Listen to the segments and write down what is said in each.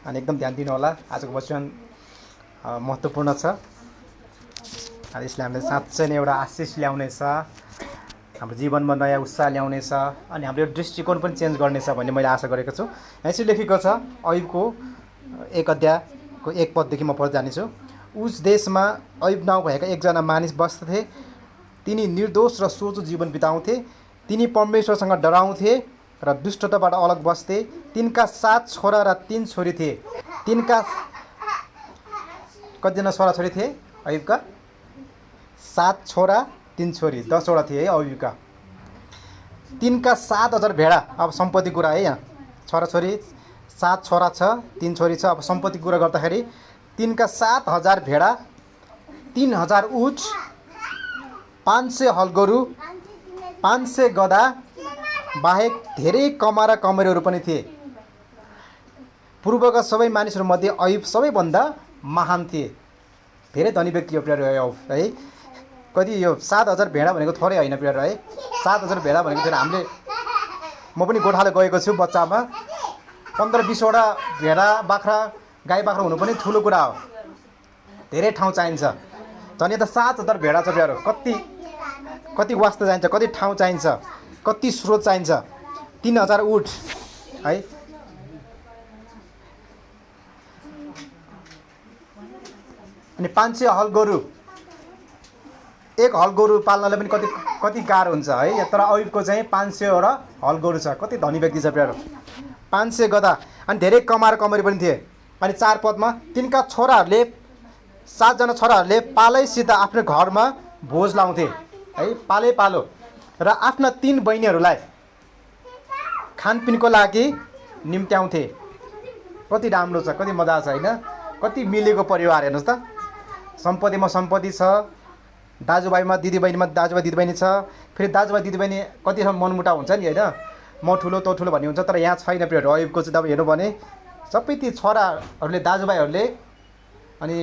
अनि एकदम ध्यान दिनु होला। आजको वचन महत्त्वपूर्ण छ अनि यसले हामीलाई साँच्चै नै एउटा आशिष ल्याउनेछ, हाम्रो जीवनमा नयाँ उत्साह ल्याउनेछ अनि हाम्रो दृष्टिकोण पनि चेन्ज गर्नेछ भन्ने मैले आशा गरेको छु। यहाँ चाहिँ लेखेको छ अयुबको 1 अध्यायको 1 पददेखि म पढ्दै जानेछु। उस देशमा अयुब नाउँ भएका एकजना मानिस बस्दथे। तिनी निर्दोष र सोझो जीवन बिताउँथे। तिनी परमेश्वरसँग डराउँथे र दुष्टताबाट अलग बस्थे। तिनका 7 छोरा र 3 छोरी थिए। तिनका कतिजना छोराछोरी थिए अयुबका? 7 छोरा 3 छोरी, 10 वटा थिए है अयुबका। तिनका 7,000 भेडा। अब सम्पत्ति कुरा है, यहाँ छोराछोरी 7 छोरा छ 3 छोरी छ। अब सम्पत्ति कुरा गर्दाखेरि तिनका 7,000 भेडा, 3,000 ऊँट, 500 हलगोरु, 500 गधा बाहेक धेरै कमारा कमेरहरू पनि थिए। पूर्वका सबै मानिसहरूमध्ये अयुब सबैभन्दा महान थिए। धेरै धनी व्यक्ति हो प्रियहरू अयुब है। कति यो 7,000 भेडा भनेको थोरै होइन प्रियहरू है। 7,000 भेडा भनेको थियो हामीले, म पनि गोठालो गएको छु बच्चामा। 15-20 वटा भेडा बाख्रा गाई बाख्रा हुनु पनि ठुलो कुरा हो। धेरै ठाउँ चाहिन्छ। झन् यता 7,000 भेडा छ प्रियहरू। कति वास्ता चाहिन्छ, कति ठाउँ चाहिन्छ, कति स्रोत चाहिन्छ। 3,000 ऊँट है, अनि 500 हलगोरु। एक हलगोरु पाल्नलाई पनि कति गाह्रो हुन्छ है। तर अयुबको चाहिँ 500 र हलगोरु छ। कति धनी व्यक्ति छ प्रियहरू। 500 गधा अनि धेरै कमार कमरी पनि थिए। अनि 4 पदमा तिनका छोराहरूले 7 जना छोराहरूले पालैसित आफ्नो घरमा भोज लाउँथे है, पालो र आफ्ना 3 बहिनीहरूलाई खानपिनको लागि निम्त्याउँथे। कति राम्रो छ, कति मजा छ होइन। कति मिलेको परिवार हेर्नुहोस् त। सम्पत्तिमा सम्पत्ति छ, दाजुभाइमा दिदीबहिनीमा दाजुभाइ दिदीबहिनी छ। फेरि दाजुभाइ दिदीबहिनी कतिसम्म मनमुटाउ हुन्छ नि होइन, म ठुलो तँ ठुलो भन्ने हुन्छ। तर यहाँ छैन प्रियहरू। अयुबको चाहिँ अब हेर्नु भने सबै ती छोराहरूले दाजुभाइहरूले अनि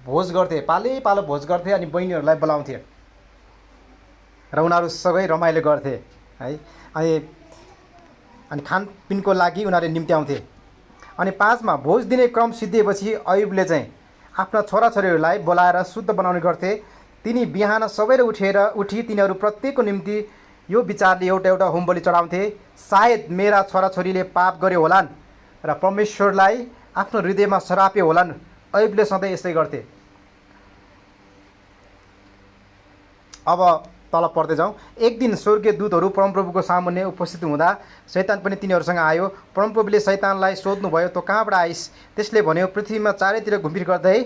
भोज गर्थे, पालो भोज गर्थे अनि बहिनीहरूलाई बोलाउँथे र उनीहरू सबै रमाइलो गर्थे है। अनि खानपिनको लागि उनीहरूले निम्त्याउँथे। अनि 5 मा भोज दिने क्रम सिद्धिएपछि अयुबले चाहिँ आफ्ना छोराछोरीहरूलाई बोलाएर शुद्ध बनाउने गर्थे। तिनी बिहान सबैले उठी तिनीहरू प्रत्येकको निम्ति यो विचारले एउटा होमबलि चढाउँथे, सायद मेरा छोराछोरीले पाप गरे होलान् र परमेश्वरलाई आफ्नो हृदयमा सरापे होलान्। अयुबले सधैँ यस्तै गर्थे। अब तल पढ्दै जाउँ। एक दिन स्वर्गीय दूतहरू परमप्रभुको सामुन्ने उपस्थित हुँदा शैतान पनि तिनीहरूसँग आयो। परमप्रभुले शैतानलाई सोध्नुभयो, तँ कहाँबाट आइस? त्यसले भन्यो, पृथ्वीमा चारैतिर घुमफिर गर्दै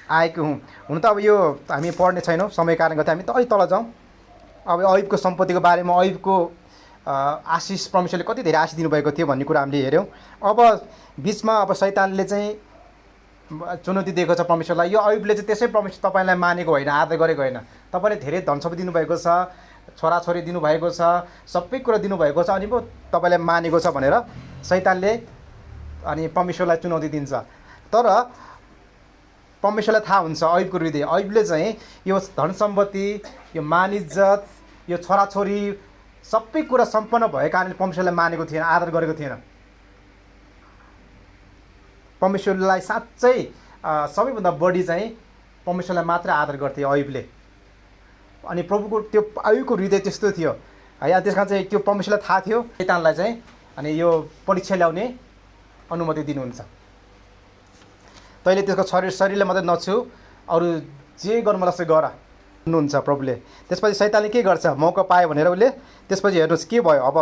आएको हुँ। हुन त अब यो हामी पढ्ने छैनौँ, समय कारण गर्दा हामी त अलि तल जाउँ। अब अयुबको सम्पत्तिको बारेमा, अयुबको आशिष, परमेश्वरले कति धेरै आशिष दिनुभएको थियो भन्ने कुरा हामीले हेऱ्यौँ। अब बिचमा अब शैतानले चाहिँ चुनौती दिएको छ परमेश्वरलाई। यो अयुबले चाहिँ त्यसै परमेश्वर तपाईँलाई मानेको होइन, आदर गरेको होइन। तपाईँले धेरै धन सम्पत्ति दिनुभएको छ, छोराछोरी दिनुभएको छ, सबै कुरा दिनुभएको छ, अनि पो तपाईँलाई मानेको छ भनेर शैतानले अनि परमेश्वरलाई चुनौती दिन्छ। तर परमेश्वरलाई थाहा हुन्छ अयुबको हृदय। अयुबले चाहिँ यो धन सम्पत्ति, यो मान इज्जत, यो छोराछोरी सबै कुरा सम्पन्न भएको कारणले परमेश्वरलाई मानेको थिएन, आदर गरेको थिएन। परमेश्वरलाई साँच्चै सबैभन्दा बढी चाहिँ परमेश्वरलाई मात्रै आदर गर्थे अयुबले। अनि प्रभुको त्यो अयुबको हृदय त्यस्तो थियो है। त्यस कारण चाहिँ त्यो परमेश्वरलाई थाहा थियो। शैतानलाई चाहिँ अनि यो परीक्षा ल्याउने अनुमति दिनुहुन्छ। तैँले त्यसको शरीरलाई मात्रै नछु, अरू जे गर्नु मलाई गर भन्नुहुन्छ प्रभुले। त्यसपछि शैतानले के गर्छ? मौका पायो भनेर उसले त्यसपछि हेर्नुहोस् के भयो। अब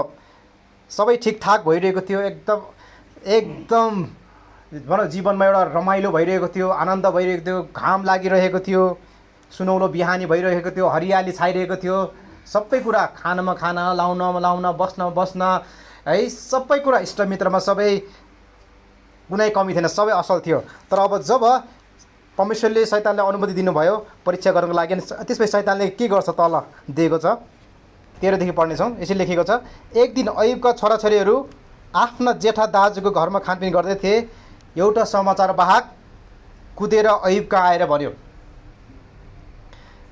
सबै ठिकठाक भइरहेको थियो, एकदम भनौँ जीवनमा एउटा रमाइलो भइरहेको थियो, आनन्द भइरहेको थियो, घाम लागिरहेको थियो, सुनौलो बिहानी भइरहेको थियो, हरियाली छाइरहेको थियो। सबै कुरा खानमा खाना, लाउनमा लाउन, बस्न है, सबै कुरा इष्टमित्रमा सबै कुनै कमी थिएन, सबै असल थियो। तर अब जब परमेश्वरले शैतानलाई अनुमति दिनुभयो परीक्षा गर्नको लागि, त्यसपछि शैतानले के गर्छ? तल दिएको छ 13 देखि पढ्नेछौँ। यसरी लेखेको छ, एक दिन अयुबका छोराछोरीहरू आफ्ना जेठा दाजुको घरमा खानपिन गर्दै थिए। एउटा समाचार वाहक कुदेर अयुबका आएर भन्यो,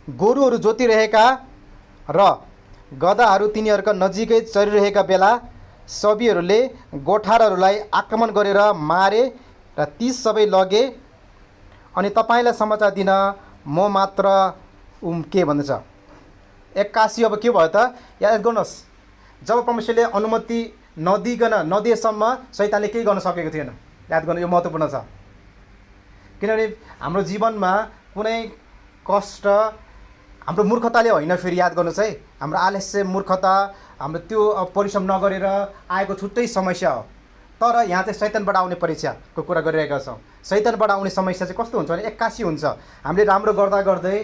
गोरुहरू जोतिरहेका र गधाहरू तिनीहरूका नजिकै चरिरहेका बेला सबीहरूले गोठारहरूलाई आक्रमण गरेर मारे। र ती सबै लगे अनि तपाईँलाई समाचार दिन म मात्र के भन्दछ। 81 अब के भयो त, याद गर्नुहोस्, जब परमेश्वरले अनुमति नदिएसम्म शैतानले केही गर्न सकेको थिएन। याद गर्नु, यो महत्त्वपूर्ण छ। किनभने हाम्रो जीवनमा कुनै कष्ट हाम्रो मूर्खताले होइन, फेरि याद गर्नुहोस् है, हाम्रो आलस्य, मूर्खता, हाम्रो त्यो परिश्रम नगरेर आएको छुट्टै समस्या हो। तर यहाँ चाहिँ शैतानबाट आउने परीक्षाको कुरा गरिरहेका छौँ। शैतानबाट आउने समस्या चाहिँ कस्तो हुन्छ भने 81 हुन्छ। हामीले राम्रो गर्दा गर्दै,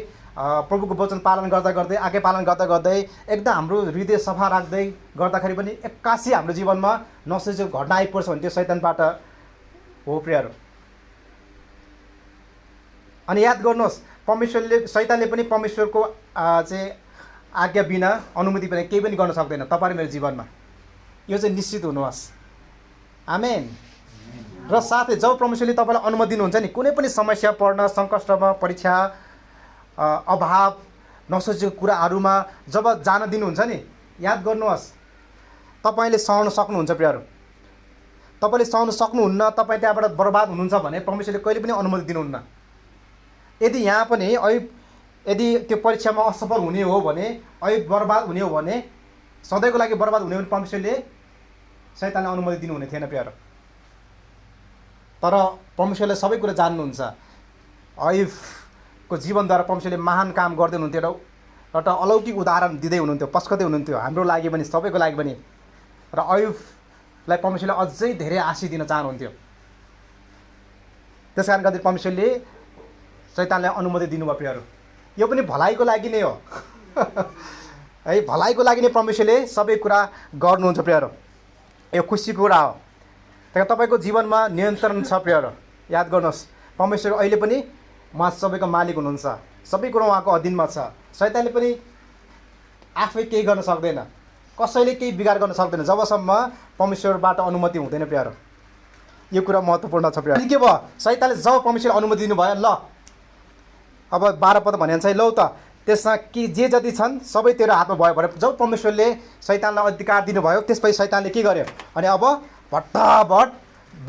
प्रभुको वचन पालन गर्दा गर्दै, आज्ञा पालन गर्दा गर्दै, एकदम हाम्रो हृदय सफा राख्दै गर्दाखेरि पनि 81 हाम्रो जीवनमा नसोचेको घटना आइपर्छ भने त्यो शैतानबाट हो प्रियहरू। अनि याद गर्नुहोस्, शैतानले पनि परमेश्वरको चाहिँ आज्ञा बिना, अनुमति बिना केही पनि गर्न सक्दैन तपाईँ मेरो जीवनमा। यो चाहिँ निश्चित हुनुहोस्। आमेन। र साथै जब परमेश्वरले तपाईँलाई अनुमति दिनुहुन्छ नि, कुनै पनि समस्या पर्न, सङ्कष्टमा, परीक्षा, अभाव, नसोचेको कुराहरूमा जब जान दिनुहुन्छ नि, याद गर्नुहोस्, तपाईँले सहन सक्नुहुन्छ प्रियहरू। तपाईँले सहन सक्नुहुन्न, तपाईँ त्यहाँबाट बर्बाद हुनुहुन्छ भने परमेश्वरले कहिले पनि अनुमति दिनुहुन्न। यदि यहाँ पनि यदि त्यो परीक्षामा असफल हुने हो भने, बर्बाद हुने हो भने, सधैँको लागि बर्बाद हुने हो भने परमेश्वरले शैतानलाई अनुमति दिनुहुने थिएन प्रियहरू। तर परमेश्वरले सबै कुरा जान्नुहुन्छ। अयुबको जीवनद्वारा परमेश्वरले महान काम गर्दै हुनुहुन्थ्यो, एउटा अलौकिक उदाहरण दिँदै हुनुहुन्थ्यो, पस्कदै हुनुहुन्थ्यो हाम्रो लागि पनि, सबैको लागि पनि। र अयुबलाई परमेश्वरले अझै धेरै आशीष दिन चाहनुहुन्थ्यो। त्यस कारण गर्दा परमेश्वरले शैतानलाई अनुमति दिनुभयो प्रियहरू। यो पनि भलाइको लागि नै हो है, भलाइको लागि नै परमेश्वरले सबै कुरा गर्नुहुन्छ प्रियहरू। यो खुसीको कुरा हो। त्यहाँ तपाईँको जीवनमा नियन्त्रण छ प्रियहरू। याद गर्नुहोस्, परमेश्वर अहिले पनि उहाँ सबैको मालिक हुनुहुन्छ, सबै कुरो उहाँको अधीनमा छ। शैतानले पनि आफै केही गर्न सक्दैन, कसैले केही बिगार गर्न सक्दैन जबसम्म परमेश्वरबाट अनुमति हुँदैन प्रियहरू। यो कुरा महत्त्वपूर्ण छ प्रियहरू। के भयो, शैतानले जब परमेश्वरले अनुमति दिनुभयो, ल अब 12 पद भने चाहिँ लौ त त्यसमा कि जे जति छन् सबै तेरो हातमा भयो भने जब परमेश्वरले शैतानलाई अधिकार दिनुभयो, त्यसपछि शैतानले के गर्यो अनि अब भट्टाभट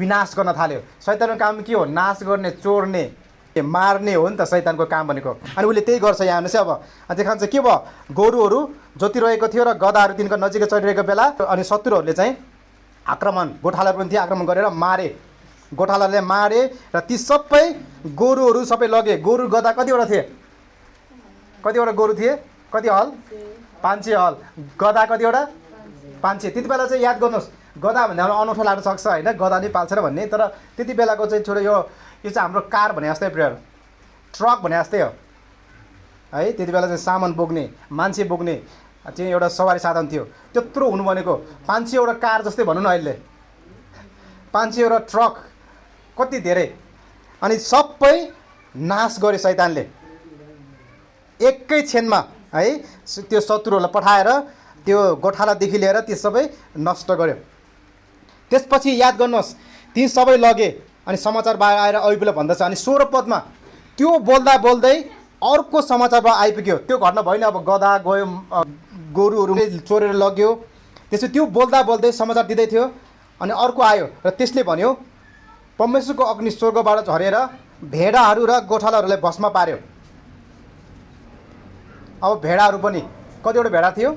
विनाश गर्न थाल्यो। शैतानको काम के हो? नाश गर्ने, चोर्ने, मार्ने हो नि त शैतानको काम भनेको। अनि उसले त्यही गर्छ। यहाँ हेर्नुहोस् अब त्यहाँ चाहिँ के भयो, गोरुहरू जोतिरहेको थियो र गधाहरू तिनको नजिकै चढिरहेको बेला अनि शत्रुहरूले चाहिँ आक्रमण, गोठालाहरू पनि थिए, आक्रमण गरेर मारे, गोठालाले मारे र ती सबै गोरुहरू सबै लगे। गोरु गधा कतिवटा थिए? कतिवटा गोरु थिए? कति हल? 500 हल। गधा कतिवटा? 500। त्यति बेला चाहिँ याद गर्नुहोस्, गधा भन्ने हाम्रो अनौठो लाग्न सक्छ होइन, गधा नै पाल्छ र भन्ने, तर त्यति बेलाको चाहिँ छोरो यो चाहिँ हाम्रो कार भने जस्तै प्रियर, ट्रक भने जस्तै हो है। त्यति बेला चाहिँ सामान बोक्ने, मान्छे बोक्ने चाहिँ एउटा सवारी साधन थियो। त्यत्रो हुनु भनेको 500 कार जस्तै भनौँ न अहिले, 500 ट्रक, कति धेरै। अनि सबै नाश गरे शैतानले एकै क्षणमा है। त्यो शत्रुहरूलाई पठाएर त्यो गोठालादेखि लिएर ती सबै नष्ट गर्यो। त्यसपछि याद गर्नुहोस्, ती सबै लगे अनि समाचार बाहिर आएर अयुबले भन्दछ। अनि 16 पदमा त्यो बोल्दा बोल्दै अर्को समाचारबाट आइपुग्यो। त्यो घटना भएन, अब गधा गयो, गोरुहरू चोरेर लग्यो। त्यसपछि त्यो बोल्दा बोल्दै समाचार दिँदै थियो अनि अर्को आयो र त्यसले भन्यो परमेश्वरको अग्नि स्वर्गबाट झरेर भेडाहरू र गोठालाहरूलाई भस्म पार्यो। अब भेडाहरू पनि कतिवटा भेडा थियो?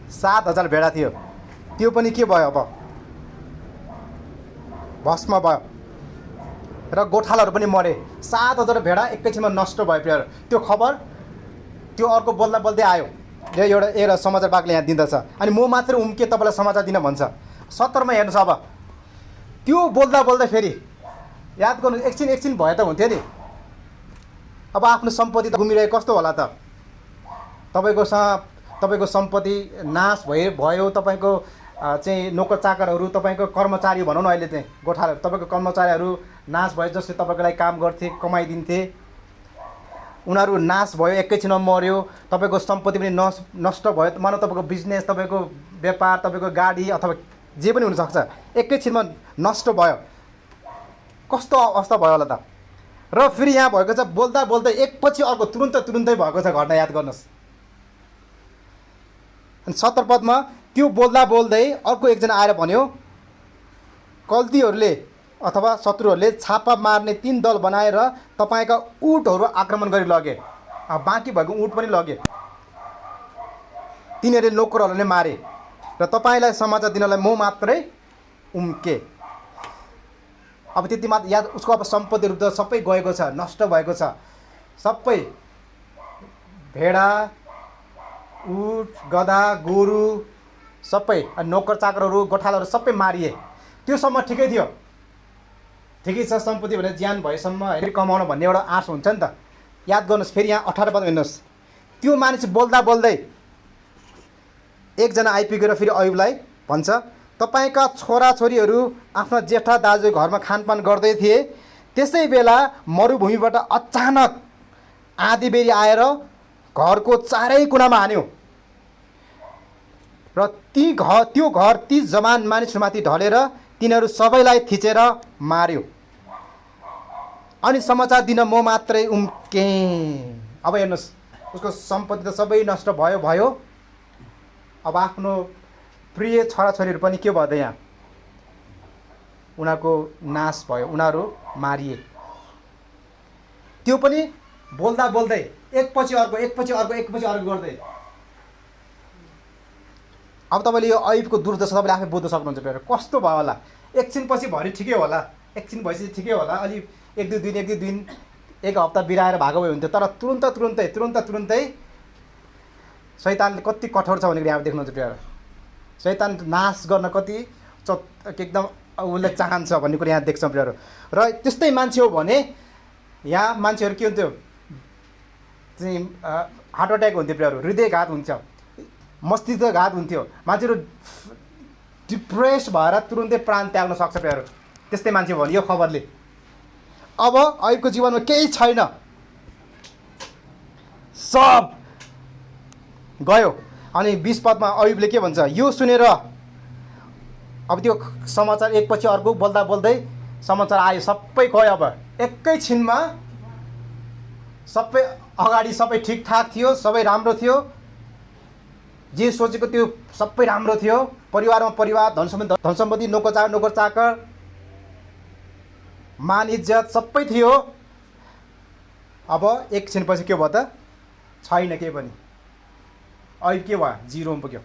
7,000 भेडा थियो। त्यो पनि के भयो, अब भस्म भयो र गोठालाहरू पनि मरे। 7,000 भेडा एकैछिनमा नष्ट भयो प्रियर। त्यो खबर त्यो अर्को बोल्दा बोल्दै आयो र एउटा समाचार बाक्ले यहाँ दिँदछ। अनि म मात्र उम्के तपाईँलाई समाचार दिन भन्छ। 70 मा हेर्नुहोस्, अब त्यो बोल्दा बोल्दै फेरि याद गर्नु, एकछिन भए त हुन्थ्यो नि। अब आफ्नो सम्पत्ति त घुमिरहेको कस्तो होला त? तपाईँको सम्पत्ति नाश भयो, तपाईँको चाहिँ नोकर चाकरहरू, तपाईँको कर्मचारी भनौँ न, अहिले चाहिँ गोठाला तपाईँको कर्मचारीहरू नाश भयो, जसले तपाईँको लागि काम गर्थे, कमाइदिन्थे, उनीहरू नाश भयो, एकैछिनमा मऱ्यो। तपाईँको सम्पत्ति पनि नष्ट भयो, मानव तपाईँको बिजनेस, तपाईँको व्यापार, तपाईँको गाडी अथवा जे पनि हुनसक्छ, एकैछिनमा नष्ट भयो। कस्तो अवस्था भयो होला त? र फेरि यहाँ भएको छ बोल्दा बोल्दै एकपछि अर्को तुरुन्तै भएको छ घटना। याद गर्नुहोस्। अनि 70 पदमा त्यो बोल्दा बोल्दै अर्को एकजना आएर भन्यो कल्दीहरूले अथवा शत्रुहरूले छापा मार्ने 3 दल बनाएर तपाईँका उटहरू आक्रमण गरी लगे। बाँकी भएको उट पनि लगे। तिनीहरूले नोकरहरूले मारे र तपाईँलाई समाचार दिनलाई म मात्रै उम्के। अब त्यति मात्र याद, उसको अब सम्पत्तिहरू त सबै गएको छ, नष्ट भएको छ। सबै भेडा, उट, गधा, गोरु सबै, नोकर चाकरहरू, गोठालाहरू सबै मारिए। त्योसम्म ठिकै थियो, ठिकै छ। सम्पत्ति भनेर ज्यान भएसम्म हेरी कमाउन भन्ने एउटा आश हुन्छ नि त। याद गर्नुहोस्, फेरि यहाँ 18 पद हेर्नुहोस्। त्यो मानिस बोल्दा बोल्दै एकजना आइपुगेर फेरि अयुबलाई भन्छ, तपाईँका छोराछोरीहरू आफ्ना जेठा दाजु घरमा खानपान गर्दै थिए, त्यसै बेला मरुभूमिबाट अचानक आँधीबेरी आएर घरको चारै कुनामा हान्यो र त्यो घर ती जवान मानिसहरूमाथि ढलेर तिनीहरू सबैलाई थिचेर मार्यो। अनि समाचार दिन म मात्रै उम्केँ। अब हेर्नुहोस्, उसको सम्पत्ति त सबै नष्ट भयो। अब आफ्नो प्रिय छोराछोरीहरू पनि के भयो त यहाँ, उनीहरूको नाश भयो, उनीहरू मारिए। त्यो पनि बोल्दा बोल्दै एकपछि अर्को गर्दै। अब तपाईँले यो अयुबको दुर्दशा तपाईँले आफै बुझ्न सक्नुहुन्छ। फेरि कस्तो भयो होला, एकछिनपछि भरि ठिकै होला, एकछिन भएपछि ठिकै होला, अलि एक दुई दिन एक हप्ता बिराएर भएको भए हुन्थ्यो। तर तुरुन्तै शैतानले कति कठोर छ भनेर यहाँ देख्नुहुन्छ। प्रिय शैतान नाश गर्न कति एकदम उसले चाहन्छ भन्ने कुरा यहाँ देख्छौँ प्रियहरू। र त्यस्तै मान्छे हो भने यहाँ मान्छेहरू के हुन्थ्यो, चाहिँ हार्ट अट्याक हुन्थ्यो प्रियहरू, हृदयघात हुन्छ, मस्तिष्कघात हुन्थ्यो, मान्छेहरू डिप्रेस भएर तुरुन्तै प्राण त्याग्न सक्छ प्रियहरू। त्यस्तै मान्छे हो भने यो खबरले। अब अयुबको जीवनमा केही छैन, सब गयो। अनि 20 पदमा अयुबले के भन्छ, यो सुनेर अब त्यो समाचार एकपछि अर्को बोल्दा बोल्दै समाचार आयो, सबै गयो। अब एकैछिनमा सबै अगाडि सबै ठिकठाक थियो, सबै राम्रो थियो, जे सोचेको त्यो सबै राम्रो थियो। परिवारमा परिवार, धन सम्पत्ति, नोकर चाकर, मान इज्जत सबै थियो। अब एकछिनपछि के भयो त, छैन केही पनि। अयुब के भयो, जिरोमा पुग्यो।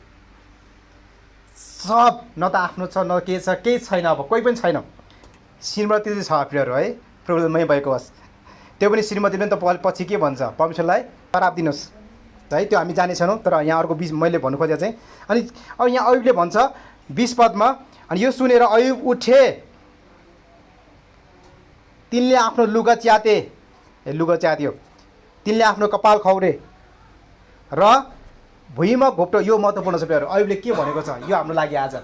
सब न त आफ्नो छ, न के छ, केही छैन। अब कोही पनि छैन। श्रीमती चाहिँ छ प्रियहरू है, प्रब्लमै भएको होस्। त्यो पनि श्रीमतीले त पछि के भन्छ, परमेश्वरलाई श्राप दिनुहोस् है, त्यो हामी जाने छैनौँ। तर यहाँ अर्को मैले भन्नु खोजेको चाहिँ, अनि अब यहाँ अयुबले भन्छ 20 पदमा, अनि यो सुनेर अयुब उठे, तिनले आफ्नो लुगा च्यात्यो, तिनले आफ्नो कपाल खौरे र भुइँमा घोप्टो। यो महत्त्वपूर्ण छ प्रियहरू। अयुबले के भनेको छ, यो हाम्रो लागि आज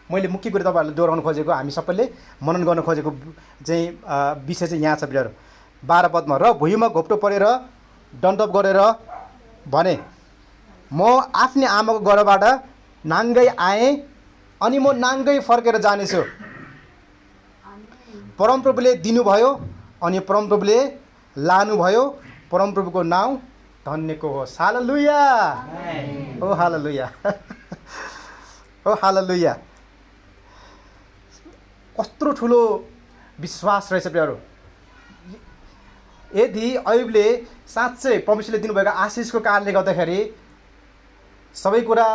मैले मुख्य कुरा तपाईँहरूले दोहोऱ्याउनु खोजेको, हामी सबैले मनन गर्न खोजेको चाहिँ विषय चाहिँ यहाँ छ प्रियहरू। 12 पदमा, र भुइँमा घोप्टो परेर दण्डवत गरेर भने, म आफ्नै आमाको गर्भबाट नाङ्गै आएँ अनि म नाङ्गै फर्केर जानेछु। परमप्रभुले दिनुभयो अनि परमप्रभुले लानुभयो, परमप्रभुको नाउँ धन्यको होस्। हालेलुया, ओ हालेलुया, ओ हालेलुया। कत्रो ठुलो विश्वास रहेछ प्रियहरू। यदि अयुबले साँच्चै परमेश्वरले दिनुभएको आशिषको कारणले गर्दाखेरि, सबै कुरा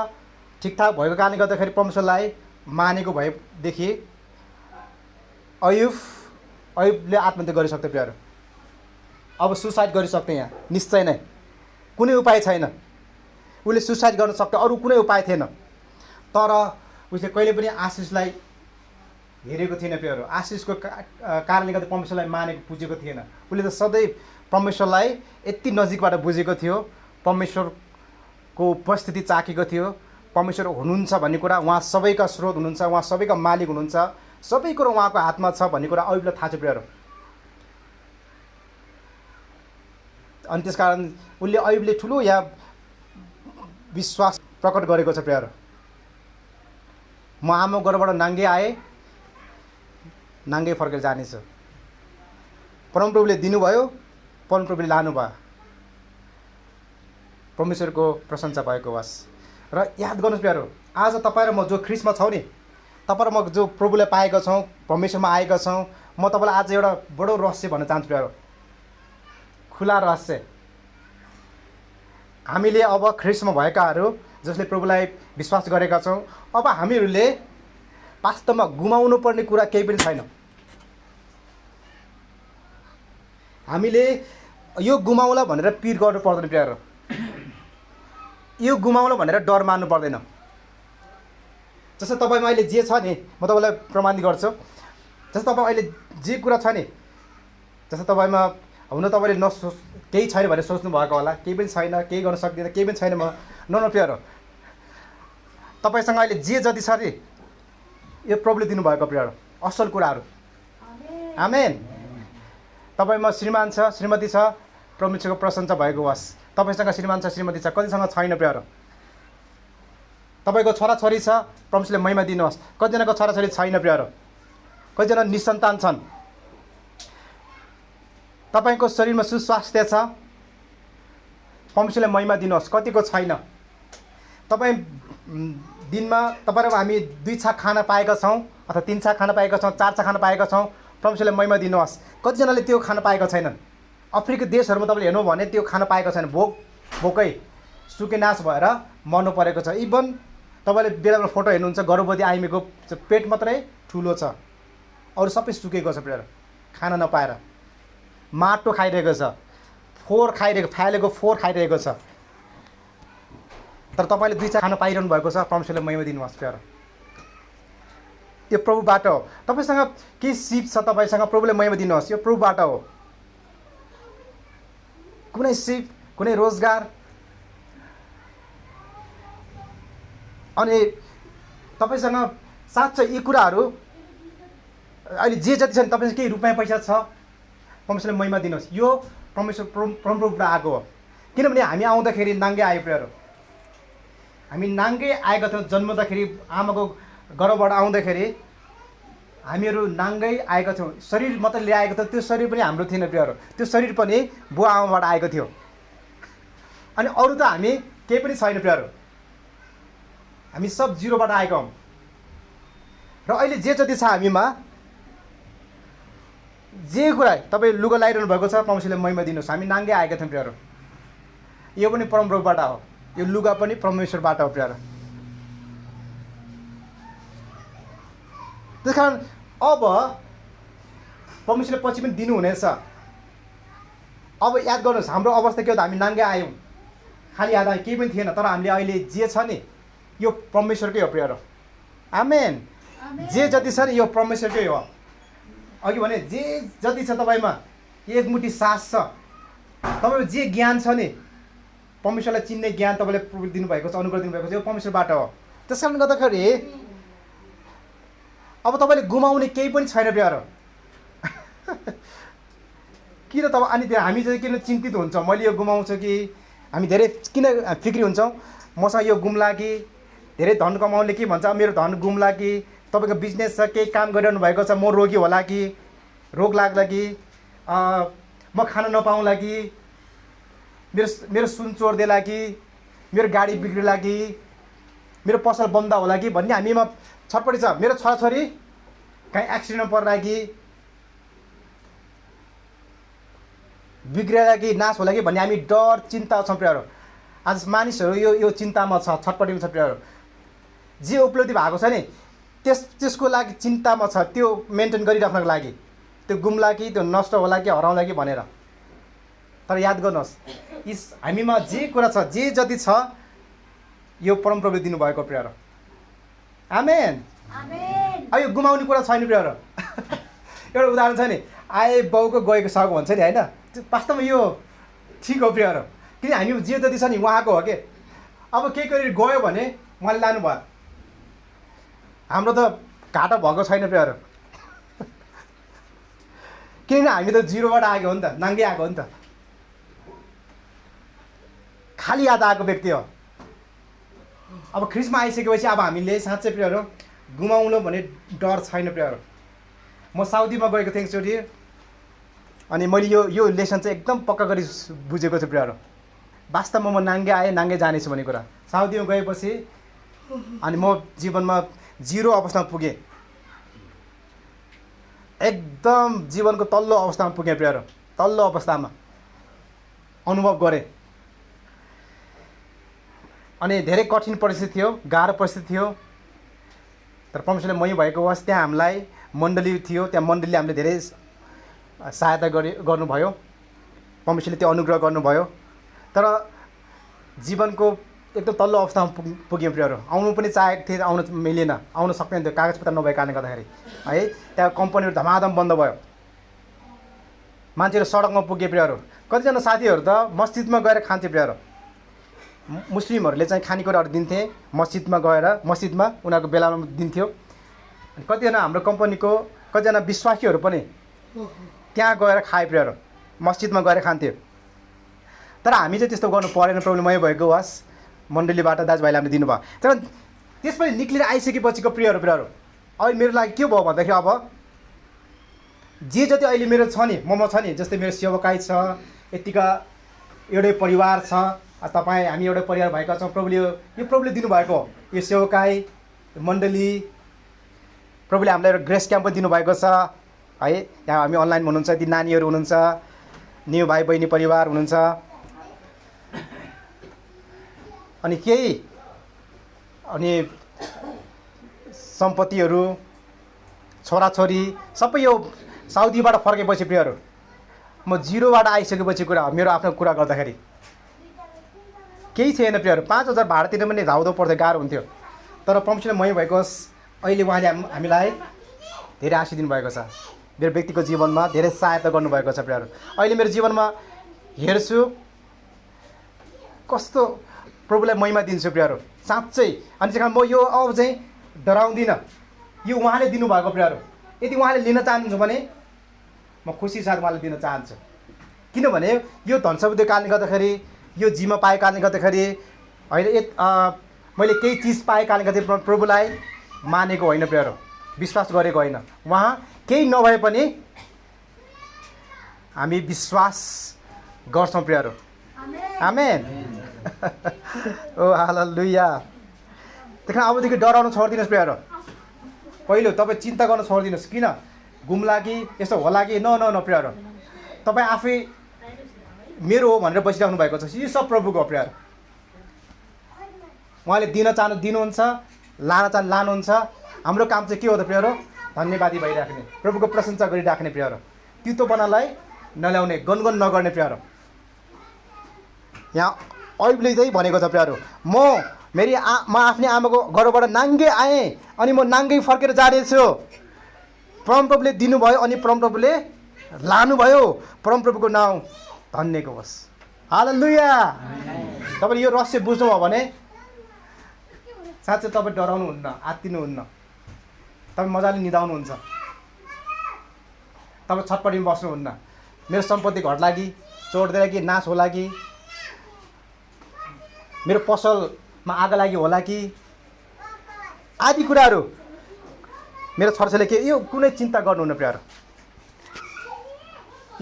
ठिकठाक भएको कारणले गर्दाखेरि परमेश्वरलाई मानेको भएदेखि अयुबले आत्महत्या गरिसक्थ्यो प्रियहरू। अब सुसाइड गरिसक्थ्यो यहाँ निश्चय नै, कुनै उपाय छैन। उसले सुसाइड गर्न सक्थ्यो, अरू कुनै उपाय थिएन। तर उसले कहिले पनि आशिषलाई हेरेको थिएन प्रियहरू। आशिषको कारणले गर्दा परमेश्वरलाई मानेको, बुझेको थिएन। उसले त सधैँ परमेश्वरलाई यति नजिकबाट बुझेको थियो, परमेश्वरको उपस्थिति चाखेको थियो, परमेश्वर हुनुहुन्छ भन्ने कुरा, उहाँ सबैका स्रोत हुनुहुन्छ, उहाँ सबैका मालिक हुनुहुन्छ, सबै कुरो उहाँको हातमा छ भन्ने कुरा अयुबलाई थाहा छ प्रियहरू। अनि त्यसकारण अयुबले ठुलो यहाँ विश्वास प्रकट गरेको छ प्रियहरू। म आमाको गर्भबाट नाङ्गे आएँ, नाङ्गै फर्केर जानेछु। परमप्रभुले दिनुभयो, परमप्रभुले लानुभयो। परमेश्वरको प्रशंसा भएको होस्। र याद गर्नुहोस् प्रियहरू, आज तपाईँ र म जो ख्रिस्टमा छौँ नि, तपाईँ र म जो प्रभुलाई पाएका छौँ, परमेश्वरमा आएका छौँ, म तपाईँलाई आज एउटा बडो रहस्य भन्न चाहन्छु प्रियहरू, खुला रहस्य। हामीले अब ख्रिस्टमा भएकाहरू जसले प्रभुलाई विश्वास गरेका छौँ, अब हामीहरूले वास्तवमा गुमाउनु पर्ने कुरा केही पनि छैन। हामीले यो गुमाउला भनेर पिर गर्नु पर्दैन प्रियहरू, यो गुमाउला भनेर डर मान्नु पर्दैन। जस्तो तपाईँमा अहिले जे छ नि, म तपाईँलाई प्रमाणित गर्छु। जस्तो तपाईँ अहिले जे कुरा छ नि, जस्तो तपाईँमा हुन तपाईँले केही छैन भनेर सोच्नु भएको होला, केही पनि छैन, केही गर्न सक्दिनँ, केही पनि छैन म प्रियहरू, तपाईँसँग अहिले जे जति छ नि यो प्रभुले दिनुभएको प्रियहरू असल कुराहरू। आमेन। तपाईँमा श्रीमान छ, श्रीमती छ, परमेश्वरको प्रशंसा भएको होस्। तपाईँसँग श्रीमान छ, श्रीमती छ, कतिसँग छैन प्रियहरू। तपाईँको छोराछोरी छ, परमेश्वरले महिमा दिनुहोस्। कतिजनाको छोराछोरी छैन प्रियहरू, कतिजना निसन्तान छन्। तपाईँको शरीरमा सुस्वास्थ्य छ, परमेश्वरले महिमा दिनुहोस्। कतिको छैन। तपाईँ दिनमा तपाईँ र हामी 2 छाक खाना पाएका छौँ अथवा 3 छाक खाना पाएका छौँ, 4 छाक खाना पाएका छौँ, परमेश्वरले महिमा दिनुहोस्। कतिजनाले त्यो खाना पाएका छैनन्। अफ्रिकी देशहरूमा तपाईँले हेर्नु भने त्यो खाना पाएका छैन, भोकै सुके नाश भएर मर्नु परेको छ। इभन तपाईँले बेला बेला फोटो हेर्नुहुन्छ, गर्भवती आइमीको पेट मात्रै ठुलो छ, अरू सबै सुकेको छ प्रियहरू, खाना नपाएर माटो खाइरहेको छ, फालेको फोहोर खाइरहेको छ। तर तपाईँले 2 छाक खाना पाइरहनु भएको छ, परमेश्वरले महिमा दिनुहोस् प्रियहरू। यो प्रभुबाट हो। तपाईँसँग के सिप छ, तपाईँसँग प्रभुले महिमा दिनुहोस्, यो प्रभुबाट हो। कुनै सिप, कुनै रोजगार, अनि तपाईँसँग साँच्चै यी कुराहरू अहिले जे जति छ नि, तपाईँसँग केही रुपियाँ पैसा छ, परमेश्वरले महिमा दिनुहोस्। यो परमप्रभुबाट आएको हो। किनभने हामी आउँदाखेरि नाङ्गे आयो प्रियहरू, हामी नाङ्गे आएका थियौँ। जन्मदाखेरि आमाको गर्भबाट आउँदाखेरि हामीहरू नाङ्गै आएका थियौँ। शरीर मात्रै ल्याएको थियो, त्यो शरीर पनि हाम्रो थिएन प्रियहरू, त्यो शरीर पनि बुवा आमाबाट आएको थियो। अनि अरू त हामी केही पनि छैन प्रियहरू, हामी सब जिरोबाट आएका हौँ। र अहिले जे जति छ हामीमा, जे कुरा तपाईँ लुगा लगाइरहनु भएको छ, परमेश्वरले महिमा दिनुहोस्। हामी नाङ्गे आएका थियौँ प्रियहरू, यो पनि परमप्रभुबाट हो, यो लुगा पनि परमेश्वरबाट हो प्रियहरू। त्यस कारण अब परमेश्वरले पछि पनि दिनुहुनेछ। अब याद गर्नुहोस्, हाम्रो अवस्था के हो त, हामी नाङ्गे आयौँ, खाली याद आयो, केही पनि थिएन। तर हामीले अहिले जे छ नि यो परमेश्वरकै हो प्रियहरू। आमेन। जे जति छ नि यो परमेश्वरकै हो। अघि भने जे जति छ तपाईँमा, एक मुठी सास छ, तपाईँको जे ज्ञान छ नि, परमेश्वरलाई चिन्ने ज्ञान तपाईँले दिनुभएको छ, अनुग्रह दिनुभएको छ, यो परमेश्वरबाट हो। त्यस कारणले गर्दाखेरि अब तपाईँले गुमाउने केही पनि छैन प्रियहरू। किन तपाईँ अनि हामी चाहिँ किन चिन्तित हुन्छौँ, मैले यो गुमाउँछु कि, हामी धेरै किन फिक्री हुन्छौँ, मसँग यो गुम्ला कि, धेरै धन कमाउनेले के भन्छ मेरो धन गुम्ला कि, तपाईँको बिजनेस छ, केही काम गरिरहनु भएको छ, म रोगी होला कि, रोग लाग्ला कि, म खान नपाउँला कि, मेरो सुन चोरिदेला कि, मेरो गाडी बिग्रिला कि, मेरो पसल बन्द होला कि भन्ने हामीमा छटपटी छ। मेरो छोराछोरी कहीँ एक्सिडेन्टमा पर्ला कि, बिग्रेला कि, नाश होला कि भन्ने हामी डर चिन्ता छौँ प्रियहरू। आज मानिसहरू यो चिन्तामा छ, छटपटीमा छ प्रियहरू। जे उपलब्धि भएको छ नि त्यसको लागि चिन्तामा छ, त्यो मेन्टेन गरिराख्नको लागि, त्यो गुम्ला कि, त्यो नष्ट होला कि, हराउँला कि भनेर। तर याद गर्नुहोस्, हामीमा जे कुरा छ, जे जति छ, यो परमप्रभुले दिनुभएको प्रियहरू। आमेन। अब यो गुमाउने कुरा छैन प्रियहरू। एउटा उदाहरण छ नि, आए बाउको गएको साग भन्छ नि, होइन, वास्तवमा यो ठिक हो प्रियहरू। किन हामी जे जति छ नि उहाँको हो कि। अब केही गरी गयो भने उहाँले लानुभयो, हाम्रो त घाटा भएको छैन प्रियहरू। किनभने हामी त जिरोबाट आएको हो नि त, नाङ्गे आएको हो नि त, खाली याद आएको व्यक्ति हो। अब ख्रिस्टमा आइसकेपछि अब हामीले साँच्चै प्रियहरू गुमाउनु भने डर छैन प्रियहरू। म साउदीमा गएको थिएँ एकचोटि, अनि मैले यो लेसन चाहिँ एकदम पक्का गरी बुझेको छु प्रियहरू। वास्तवमा म नाङ्गे आएँ, नाङ्गे जानेछु भन्ने कुरा। साउदीमा गएपछि अनि म जीवनमा जिरो अवस्थामा पुगेँ। एकदम जीवनको तल्लो अवस्थामा पुगेँ प्रियहरू, तल्लो अवस्थामा अनुभव गरेँ। अनि धेरै कठिन परिस्थिति थियो, गाह्रो परिस्थिति थियो, तर परमेश्वरले मै भएको होस् त्यहाँ हामीलाई मण्डली थियो, त्यहाँ मण्डलीले हामीले धेरै सहायता गर्नुभयो, परमेश्वरले त्यो अनुग्रह गर्नुभयो। तर जीवनको एकदम तल्लो अवस्थामा पुग्यौँ प्रियहरू। आउनु पनि चाहेको थिएँ, आउन मिलेन, आउन सक्दैन थियो, कागजपत्र नभएको कारणले गर्दाखेरि है। त्यहाँ कम्पनीहरू धमाधम बन्द भयो, मान्छेहरू सडकमा पुगे प्रियहरू। कतिजना साथीहरू त मस्जिदमा गएर खान्थे प्रियहरू। मुस्लिमहरूले चाहिँ खानेकुराहरू दिन्थे मस्जिदमा गएर, मस्जिदमा उनीहरूको बेलामा दिन्थ्यो। अनि कतिजना हाम्रो कम्पनीको कतिजना विश्वासीहरू पनि त्यहाँ गएर खाए प्रियहरू, मस्जिदमा गएर खान्थ्यो। तर हामी चाहिँ त्यस्तो गर्नु परेन, प्रब्लमै भएको होस् मण्डलीबाट दाजुभाइले हामीले दिनुभयो। तर त्यसपछि निक्लेर आइसकेपछिको प्रियहरू अहिले मेरो लागि के भयो भन्दाखेरि अब जे जति अहिले मेरो छ नि, म छ नि, जस्तै मेरो सेवकाई छ, यतिका एउटै परिवार छ, तपाईँ हामी एउटै परिवार भएका छौँ। प्रभुले यो प्रभुले दिनुभएको हो, यो सेवकाई मण्डली प्रभुले हामीलाई एउटा ग्रेस क्याम्प पनि दिनुभएको छ है। यहाँ हामी अनलाइन हुनुहुन्छ, ती नानीहरू हुनुहुन्छ, न्यू भाइ बहिनी परिवार हुनुहुन्छ। अनि केही अनि सम्पत्तिहरू छोराछोरी सबै यो साउदीबाट फर्केपछि प्रियहरू, म जिरोबाट आइसकेपछि कुरा मेरो आफ्नो कुरा गर्दाखेरि केही थिएन प्रियहरू। 5,000 भाडातिर पनि धाउँदो पर्थ्यो, गाह्रो हुन्थ्यो। तर परमेश्वरले मै भएको होस्, अहिले उहाँले हामीलाई धेरै आशिष दिनुभएको छ, मेरो व्यक्तिको जीवनमा धेरै सहायता गर्नुभएको छ प्रियहरू। अहिले मेरो जीवनमा हेर्छु कस्तो प्रभुलाई महिमा दिन्छु प्रियहरू, साँच्चै। अनि चाहिँ म यो अब चाहिँ डराउँदिनँ, यो उहाँले दिनुभएको प्रियहरू। यदि उहाँले लिन चाहनुहुन्छ भने म खुसी साथ उहाँले दिन चाहन्छु। किनभने यो धन सम्पत्तिको कारणले गर्दाखेरि, यो जीवमा पाएको कारणले गर्दाखेरि होइन, मैले केही चिज पाएको कारणले गर्दाखेरि प्रभुलाई मानेको होइन प्रियहरू, विश्वास गरेको होइन। उहाँ केही नभए पनि हामी विश्वास गर्छौँ प्रियहरू। आमेन। ओ हालेलुया। त्यही अबदेखि डराउनु छोडिदिनुहोस् प्रियहरू। पहिलो तपाईँ चिन्ता गर्न छोडिदिनुहोस्, किन गुम्ला कि यस्तो होला कि न प्रियहरू। तपाईँ आफै मेरो हो भनेर बसिराख्नु भएको छ, यो सब प्रभुको हो प्रियहरू। उहाँले दिन चाहनु दिनुहुन्छ, लान चाहनु लानुहुन्छ। हाम्रो काम चाहिँ के हो त प्रियहरू? धन्यवादी भइराख्ने, प्रभुको प्रशंसा गरिराख्ने प्रियहरू। तितोपनालाई नल्याउने, गनगन नगर्ने प्रियहरू। यहाँ अहिले चाहिँ भनेको छ प्रियहरू, म आफ्नै आमाको घरबाट नाङ्गे आएँ अनि म नाङ्गै फर्केर जानेछु। परमप्रभुले दिनुभयो अनि परमप्रभुले लानुभयो। परमप्रभुको नाउँ धन्यको होस्। हालेलुया। तपाईँले यो रहस्य बुझ्नुभयो भने साँच्चै तपाईँ डराउनुहुन्न, आत्तिनुहुन्न, तपाईँ मजाले निदाउनुहुन्छ, तपाईँ छटपट्टि बस्नुहुन्न। मेरो सम्पत्ति घट्ला कि, चोर्दैन कि, नाश होला कि, मेरो पसलमा आगो लागि होला कि, आदि कुराहरू मेरो छोराछोरीले के यो कुनै चिन्ता गर्नुहुन्न प्रियहरू।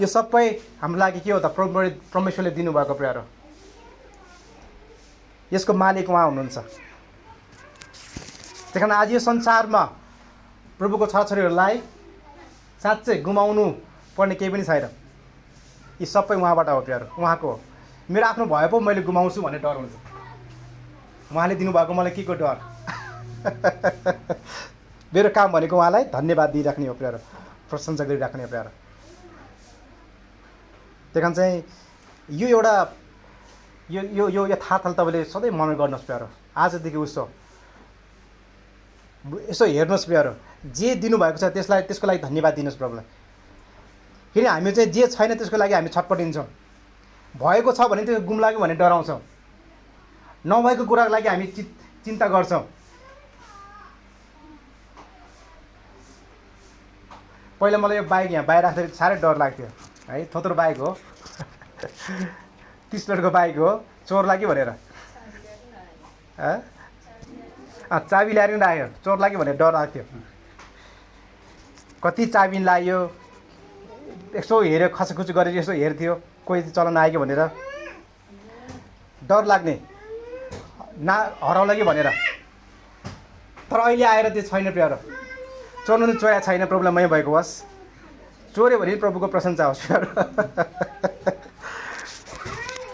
यो सबै हाम्रो लागि के हो त? परमेश्वरले दिनुभएको प्रियहरू। यसको मालिक उहाँ हुनुहुन्छ। त्यही कारण आज यो संसारमा प्रभुको छोराछोरीहरूलाई साँच्चै गुमाउनु पर्ने केही पनि छैन। यी सबै उहाँबाट हो प्रियहरू, उहाँको हो। मेरो आफ्नो भए पो मैले गुमाउँछु भन्ने डर हुन्छ। उहाँले दिनुभएको मलाई के को डर? मेरो काम भनेको उहाँलाई धन्यवाद दिइराख्ने हो प्रियहरू, प्रशंसा गरिराख्ने हो प्रियहरू। त्यही कारण चाहिँ यो एउटा यो यो यो यथार्थले तपाईँले सधैँ मनन गर्नुहोस् प्रियहरू। आजदेखि उसो यसो हेर्नुहोस् प्रियहरू, जे दिनुभएको छ त्यसको लागि धन्यवाद दिनुहोस् प्रभुलाई। किन हामी चाहिँ जे छैन त्यसको लागि हामी छटपटिन्छौँ। भएको छ भने त्यो गुम्ला कि भने डराउँछौँ, नभएको कुराको लागि हामी चिन्ता गर्छौँ। पहिला मलाई यो बाइक यहाँ बाहिर राख्दाखेरि साह्रै डर लाग्थ्यो है। थोत्रो बाइक हो, 30 लोडको बाइक हो, चोर लाग्यो भनेर चाबी ल्याएर पनि लाग्यो, चोर लाग्यो भनेर डर लाग्थ्यो। कति चाबी लाग्यो, यसो हेऱ्यो, खचखुच गरेर यसो हेर्थ्यो, कोही चलाउन आयो कि भनेर डर लाग्ने, हराउला कि भनेर। तर अहिले आएर त्यो छैन प्रियहरू। चोर्नु नि चोया छैन, प्रब्लम मै भएको होस्। स्टोरीभरि प्रभुको प्रशंसा होस् प्रियहरू।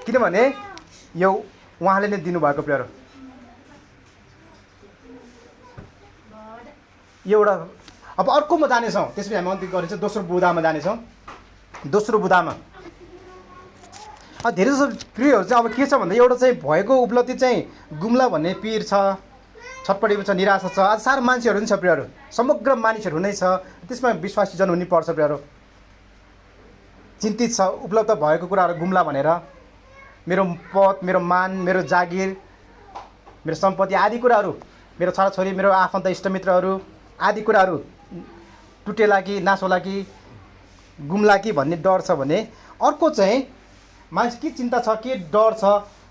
किनभने यो उहाँले नै दिनुभएको प्रियहरू। एउटा अब अर्कोमा जानेछौँ, त्यसपछि हामी अन्तिम गरिन्छ। दोस्रो बुदामा जानेछौँ। दोस्रो बुदामा धेरै जसो प्रियहरू चाहिँ अब के छ भन्दा एउटा चाहिँ भएको उपलब्धि चाहिँ गुम्ला भन्ने पिर छ, छटपटी छ, निराशा छ। आज साह्रो मान्छेहरू पनि छ प्रियहरू, समग्र मानिसहरू नै छ। त्यसमा विश्वासी जन हुनु पर्छ प्रियहरू। चिन्तित छ उपलब्ध भएको कुराहरू गुम्ला भनेर। मेरो पद, मेरो मान, मेरो जागिर, मेरो सम्पत्ति आदि कुराहरू, मेरो छोराछोरी, मेरो आफन्त इष्टमित्रहरू आदि कुराहरू टुटेला कि नाश होला कि गुम्ला कि भन्ने डर छ भने, अर्को चाहिँ मान्छे के चिन्ता छ, के डर छ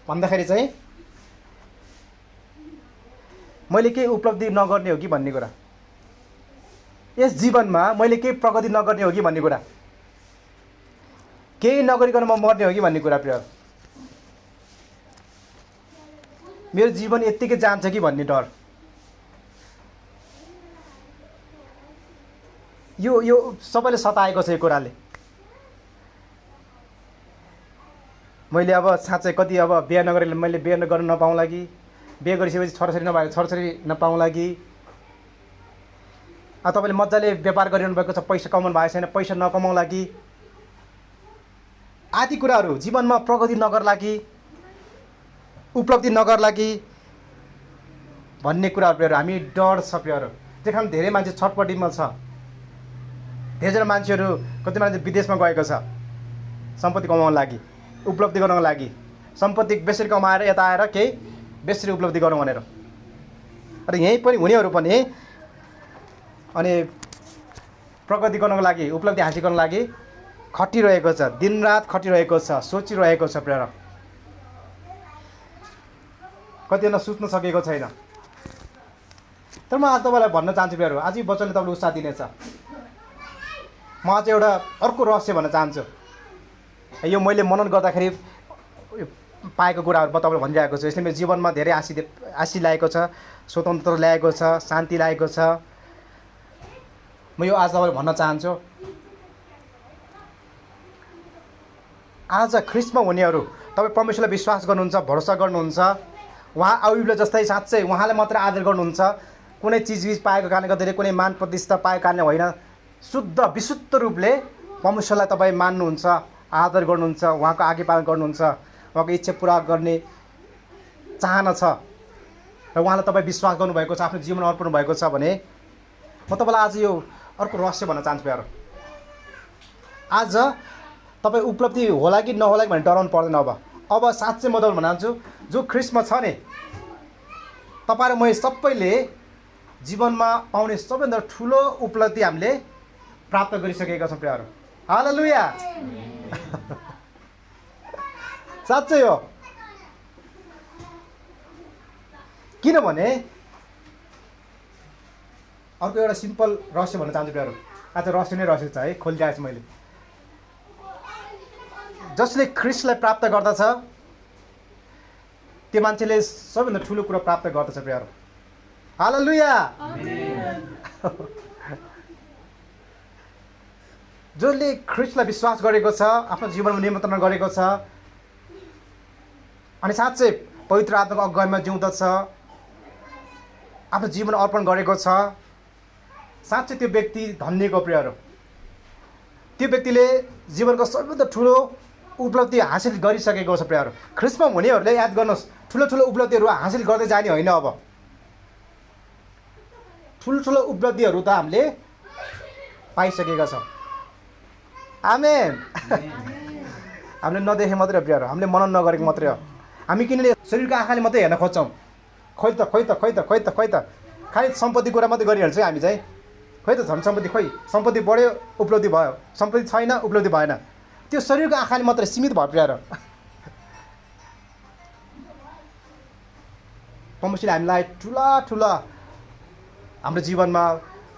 भन्दाखेरि चाहिँ मैले केही उपलब्धि नगर्ने हो कि भन्ने कुरा, यस जीवनमा मैले केही प्रगति नगर्ने हो कि भन्ने कुरा, केही नगरिकन म मर्ने हो कि भन्ने कुरा प्रिय। मेरो जीवन यत्तिकै जान्छ कि भन्ने डर। यो सबैले सताएको छ यो कुराले। मैले अब साँच्चै कति अब बिहे नगरेर मैले बिहे गर्न नपाउँला कि, बिहे गरिसकेपछि छोराछोरी नभएको छोराछोरी नपाउँला कि, तपाईँले मजाले व्यापार गरिरहनु भएको छ, पैसा कमाउनु भएको छैन, पैसा नकमाउँला कि, आदि कुराहरू जीवनमा प्रगति नगर्ला कि, उपलब्धि नगर्ला कि भन्ने कुराहरू हामी डर छ प्रियहरू। त्यही कारण धेरै मान्छे छटपट्टिमा छ। धेरैजना मान्छेहरू, कति मान्छे विदेशमा गएको छ सम्पत्ति कमाउनको लागि, उपलब्धि गर्नको लागि। सम्पत्ति बेसरी कमाएर यता आएर केही बेसरी उपलब्धि गरौँ भनेर। र यहीँ पनि हुनेहरू पनि अनि प्रगति गर्नको लागि, उपलब्धि हासिल गर्नको लागि खटिरहेको छ, दिनरात खटिरहेको छ, सोचिरहेको छ प्रिय। कतिजना सुत्न सकेको छैन। तर म आज तपाईँलाई भन्न चाहन्छु प्रियहरू, आज यो वचनले तपाईँलाई उत्साह दिनेछ। म आज एउटा अर्को रहस्य भन्न चाहन्छु। यो मैले मनन गर्दाखेरि पाएको कुराहरू म तपाईँलाई भनिरहेको छु। यसले मेरो जीवनमा धेरै आशी ल्याएको छ, स्वतन्त्र ल्याएको छ, शान्ति ल्याएको छ। म यो आज तपाईँलाई भन्न चाहन्छु। आज ख्रिस्टमा हुनेहरू, तपाईँ परमेश्वरलाई विश्वास गर्नुहुन्छ, भरोसा गर्नुहुन्छ, उहाँ अयुबले जस्तै साँच्चै उहाँलाई मात्र आदर गर्नुहुन्छ। कुनै चिजबिज पाएको कारणले गर्दाखेरि, कुनै मान प्रतिष्ठा पाएको कारणले होइन, शुद्ध विशुद्ध रूपले परमेश्वरलाई तपाईँ मान्नुहुन्छ, आदर गर्नुहुन्छ, उहाँको आज्ञा पालन गर्नुहुन्छ, उहाँको इच्छा पुरा गर्ने चाहना छ र उहाँलाई तपाईँ विश्वास गर्नुभएको छ, आफ्नो जीवन अर्पण भएको छ भने म तपाईँलाई आज यो अर्को रहस्य भन्न चाहन्छु प्यारो। आज तपाईँ उपलब्धि होला कि नहोला कि भनेर डराउनु पर्दैन। अब साँच्चै म तपाईँलाई भन्छु, जो ख्रिस्टमा छ नि, तपाईँ र म सबैले जीवनमा पाउने सबैभन्दा ठुलो उपलब्धि हामीले प्राप्त गरिसकेका छौँ प्रियहरू। हालेलुया। साँच्चै हो। किनभने अर्को एउटा सिम्पल रहस्य भन्न चाहन्छु प्रियहरू। आज रहस्य नै रहस्य छ है, खोलिदिएको छु मैले। जसले ख्रिस्टलाई प्राप्त गर्दछ त्यो मान्छेले सबैभन्दा ठुलो कुरा प्राप्त गर्दछ प्रियहरू। हालेलुया। जसले ख्रिस्टलाई विश्वास गरेको छ, आफ्नो जीवनमा नियन्त्रण गरेको छ अनि साँच्चै पवित्र आत्माको अगुवाईमा जिउँदछ, आफ्नो जीवन अर्पण गरेको छ, साँच्चै त्यो व्यक्ति धन्यको प्रियहरू। त्यो व्यक्तिले जीवनको सबैभन्दा ठुलो उपलब्धि हासिल गरिसकेको छ प्रियहरू। ख्रिस्टमा हुनेहरूले याद गर्नुहोस्, ठुलो ठुलो उपलब्धिहरू हासिल गर्दै जाने होइन। अब ठुल्ठुलो उपलब्धिहरू त हामीले पाइसकेका छौँ। आमेन। हामीले नदेखे मात्रै हो प्रियहरू, हामीले मनन नगरेको मात्रै हो। हामी किनले शरीरको आँखाले मात्रै हेर्न खोज्छौँ। खोइ त खालि सम्पत्ति कुरा मात्रै गरिहाल्छ हामी चाहिँ। खोइ त झन् सम्पत्ति, खोइ सम्पत्ति बढ्यो उपलब्धि भयो, सम्पत्ति छैन उपलब्धि भएन। त्यो शरीरको आँखाले मात्रै सीमित भयो प्रियहरू। परमेश्वरले हामीलाई ठुला ठुला हाम्रो जीवनमा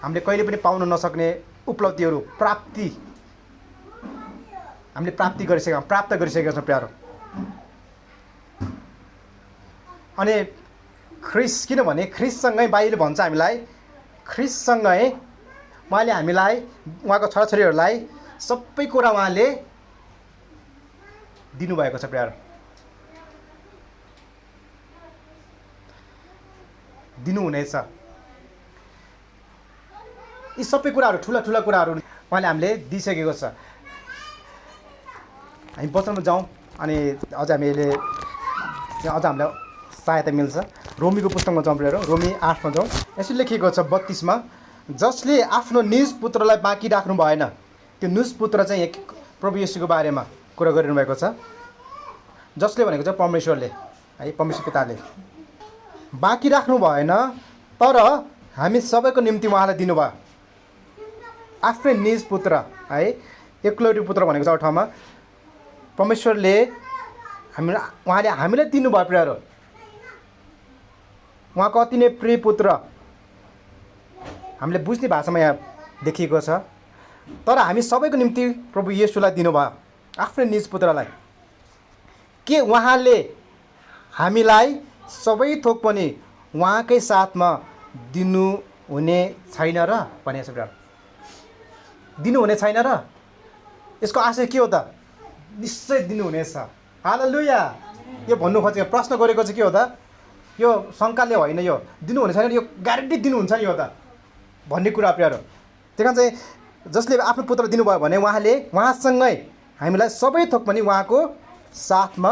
हामीले कहिले पनि पाउन नसक्ने उपलब्धिहरू हामीले प्राप्त गरिसकेका छौँ प्यारो। अनि ख्रिस्ट, किनभने ख्रिस्टसँगै बाइबलले भन्छ हामीलाई, ख्रिस्टसँगै उहाँले हामीलाई, उहाँको छोराछोरीहरूलाई सबै कुरा उहाँले दिनुभएको छ प्यारो। दिनुहुनेछ। यी सबै कुराहरू ठुला ठुला कुराहरू उहाँले हामीले दिइसकेको छ। हामी वचनमा जाउँ अनि अझ हामीले हामीलाई सहायता मिल्छ। रोमीको पुस्तकमा जाउँ प्रियहरू, रोमी 8मा जाउँ। यसरी लेखिएको छ 32मा, जसले आफ्नो निज पुत्रलाई बाँकी राख्नु भएन। त्यो निज पुत्र चाहिँ एक प्रभु येशूको बारेमा कुरा गरिनु भएको छ। जसले भनेको चाहिँ परमेश्वरले है, परमेश्वर पिताले बाँकी राख्नु भएन, तर हामी सबैको निम्ति उहाँलाई दिनुभयो आफ्नै निज पुत्र है, एकलौटी पुत्र भनेको छ अरू ठाउँमा। परमेश्वरले उहाँले हामीलाई दिनुभयो प्रियहरू, उहाँको अति नै प्रिय पुत्र। हामीले बुझ्ने भाषामा यहाँ देखिएको छ। तर हामी सबैको निम्ति प्रभु येशूलाई दिनुभयो आफ्नै निज पुत्रलाई। के उहाँले हामीलाई सबै थोक पनि उहाँकै साथमा दिनुहुने छैन र भनेको छ। दिनुहुने छैन र यसको आशय के हो त? निश्चय दिनुहुनेछ। हालेलुया। यो भन्नु खोजेको प्रश्न गरेको चाहिँ के हो त? यो शङ्काले होइन, यो दिनुहुने छैन, यो ग्यारेन्टी दिनुहुन्छ नि यो त भन्ने कुरा प्रियहरू। त्यही कारण चाहिँ जसले आफ्नो पुत्र दिनुभयो भने उहाँले उहाँसँगै हामीलाई सबै थोक पनि उहाँको साथमा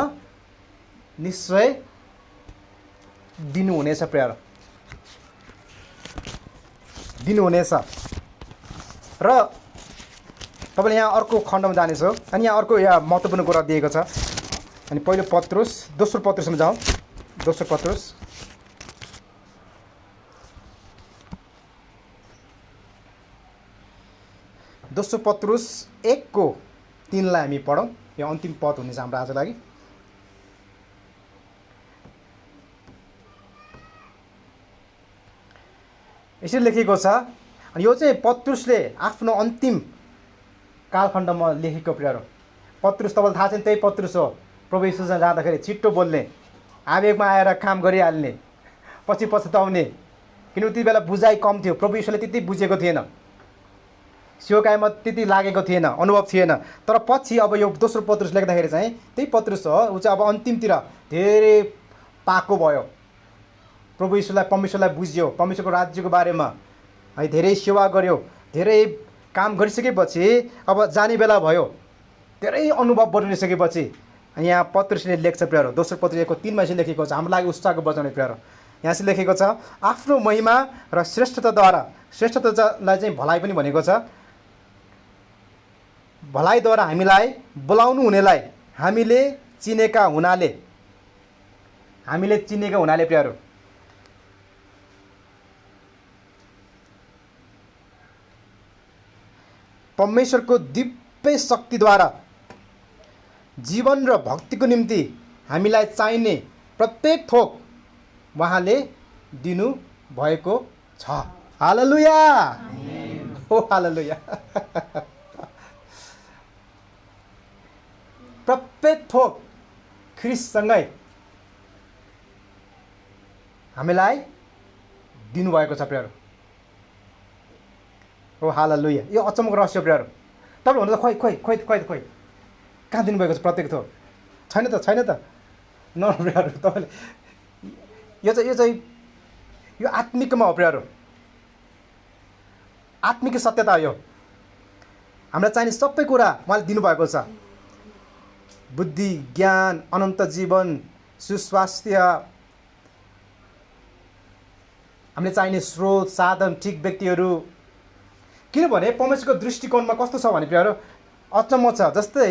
निश्चय दिनुहुनेछ प्रियहरू, दिनुहुनेछ। र तपाईँले यहाँ अर्को खण्डमा जानेछौँ अनि यहाँ अर्को यहाँ महत्त्वपूर्ण कुरा दिएको छ। अनि पहिलो पत्रुस, दोस्रो पत्रुसमा जाउँ। दोस्रो पत्रुस दोस्रो पत्रुस 1:3 हामी पढौँ। यो अन्तिम पद हुनेछ हाम्रो आजको लागि। यसरी लेखेको छ। अनि यो चाहिँ पत्रुसले आफ्नो अन्तिम कालखण्डमा लेखेको प्रियहरू। पत्रुस तपाईँलाई थाहा छ नि, त्यही पत्रुस हो प्रभु येशूसँग जाँदाखेरि छिट्टो बोल्ने, आवेगमा आएर काम गरिहाल्ने, पछि पछुताउने। किनकि त्यति बेला बुझाइ कम थियो, प्रभु येशूले त्यति बुझेको थिएन, सेवकाइमा त्यति लागेको थिएन, अनुभव थिएन। तर पछि अब यो दोस्रो पत्रुस लेख्दाखेरि चाहिँ त्यही पत्रुस हो, ऊ चाहिँ अब अन्तिमतिर धेरै पाको भयो, प्रभु येशूलाई परमेश्वरलाई बुझ्यो, परमेश्वरको राज्यको बारेमा है धेरै सेवा गर्यो, धेरै काम गरिसकेपछि अब जाने बेला भयो, धेरै अनुभव बटुलिसकेपछि अनि यहाँ पत्रुसले लेख्छ प्रियहरू। दोस्रो पत्रुस 1:3 यसरी लेखेको छ, हाम्रो लागि उत्साहको वचन प्रियहरू। यहाँ चाहिँ लेखेको छ, आफ्नो महिमा र श्रेष्ठताद्वारा, श्रेष्ठतालाई चाहिँ भलाइ पनि भनेको छ, भलाइद्वारा हामीलाई बोलाउनु हुनेलाई हामीले चिनेका हुनाले प्रियहरू, परमेश्वरको दिव्य शक्तिद्वारा जीवन र भक्तिको निम्ति हामीलाई चाहिने प्रत्येक थोक उहाँले दिनु भएको छ। हालेलुया। हो हालेलुया। प्रत्येक थोक ख्रीष्टसँगै हामीलाई दिनुभएको छ प्रियहरू। हो हालेलुया। यो अचम्मको रहस्य प्रियहरू। तपाईँ भन्नु त खोइ खोइ खोइ खोइ खोइ कहाँ दिनुभएको छ प्रत्येक थोक? छैन त न प्रियहरू। तपाईँले यो चाहिँ यो आत्मिकमा हो प्रियहरू, आत्मिक सत्यता हो यो। हामीलाई चाहिने सबै कुरा उहाँले दिनुभएको छ। बुद्धि, ज्ञान, अनन्त जीवन, सुस्वास्थ्य, हामीले चाहिने स्रोत, साधन, ठिक व्यक्तिहरू। किनभने परमेश्वरको दृष्टिकोणमा कस्तो छ भने प्रियहरू अचम्म छ। जस्तै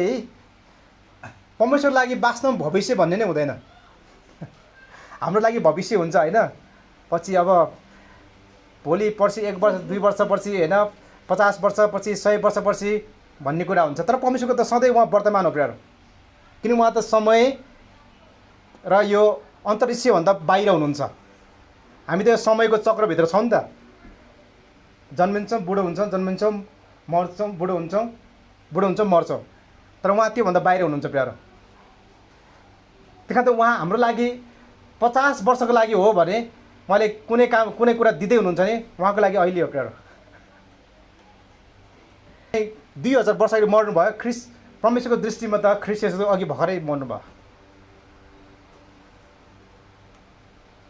परमेश्वरको लागि वास्तवमा भविष्य भन्ने नै हुँदैन। हाम्रो लागि भविष्य हुन्छ होइन, पछि अब भोलि पर्सि 1 वर्ष 2 वर्षपछि होइन, 50 वर्षपछि 100 वर्षपछि भन्ने कुरा हुन्छ। तर परमेश्वरको त सधैँ उहाँ वर्तमान हो प्रियहरू। किन उहाँ त समय र यो अन्तरिक्षभन्दा बाहिर हुनुहुन्छ। हामी त यो समयको चक्रभित्र छौँ नि त। जन्मिन्छौँ, बुढो हुन्छौँ, जन्मिन्छौँ, मर्छौँ, बुढो हुन्छौँ, मर्छौँ। तर उहाँ त्योभन्दा बाहिर हुनुहुन्छ प्रियहरू। त्यही कारण त उहाँ हाम्रो लागि 50 वर्षको लागि हो भने उहाँले कुनै कुरा दिँदै हुनुहुन्छ भने उहाँको लागि अहिले हो प्रियहरू। 2000 वर्ष अगाडि मर्नुभयो। परमेश्वरको दृष्टिमा त ख्रिस्ट येशू अघि भर्खरै मर्नुभयो।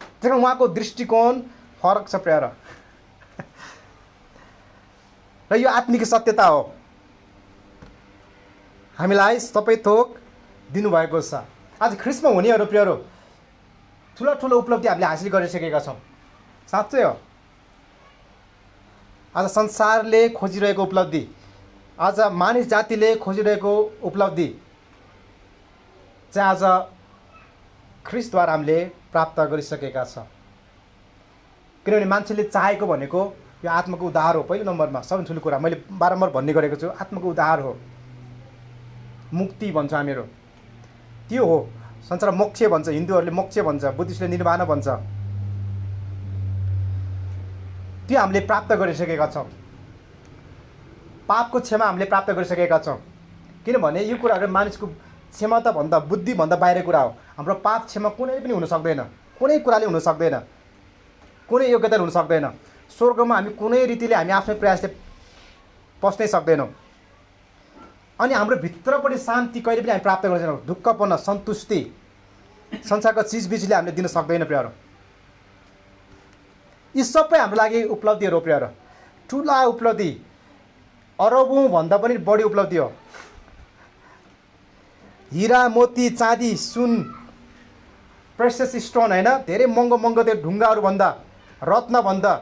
त्यही कारण उहाँको दृष्टिकोण फरक छ प्यारो। र यो आत्मिक सत्यता हो, हामीलाई सबै थोक दिनुभएको छ। आज ख्रिस्टमा हुनेहरू प्यारो ठुलो ठुलो उपलब्धि हामीले हासिल गरिसकेका छौँ। साँच्चै हो। आज संसारले खोजिरहेको उपलब्धि, आज मानिस जातिले खोजिरहेको उपलब्धि चाहिँ आज ख्रिस्टद्वारा हामीले प्राप्त गरिसकेका छौँ। किनभने मान्छेले चाहेको भनेको यो आत्माको उद्धार हो। पहिलो नम्बरमा सबभन्दा ठुलो कुरा मैले बारम्बार भन्ने गरेको छु, आत्माको उद्धार हो, मुक्ति भन्छ हामीहरू, त्यो हो। संसार मोक्ष भन्छ, हिन्दूहरूले मोक्ष भन्छ, बुद्धिस्टले निर्वाण भन्छ। त्यो हामीले प्राप्त गरिसकेका छौँ। पापको क्षमा हामीले प्राप्त गरिसकेका छौँ। किनभने यो कुराहरू मानिसको क्षमताभन्दा बुद्धिभन्दा बाहिर कुरा हो। हाम्रो पाप क्षमा कुनै पनि हुन सक्दैन, कुनै कुराले हुन सक्दैन, कुनै योग्यताले हुन सक्दैन। स्वर्गमा हामी कुनै रीतिले हामी आफ्नै प्रयासले पस्नै सक्दैनौँ। अनि हाम्रो भित्रपट्टि शान्ति कहिले पनि हामी प्राप्त गर्दैनौँ। ढुक्कपन, सन्तुष्टि संसारको चिजबिजले हामीले दिन सक्दैन प्यारो। यी सबै हाम्रो लागि उपलब्धिहरू हो प्यारो। ठुला उपलब्धि, अरबौँ भन्दा पनि बढी उपलब्धि हो। हिरा, मोती, चाँदी, सुन, प्रेसियस स्टोन होइन, धेरै महँगो महँगो त्यो ढुङ्गाहरूभन्दा, रत्नभन्दा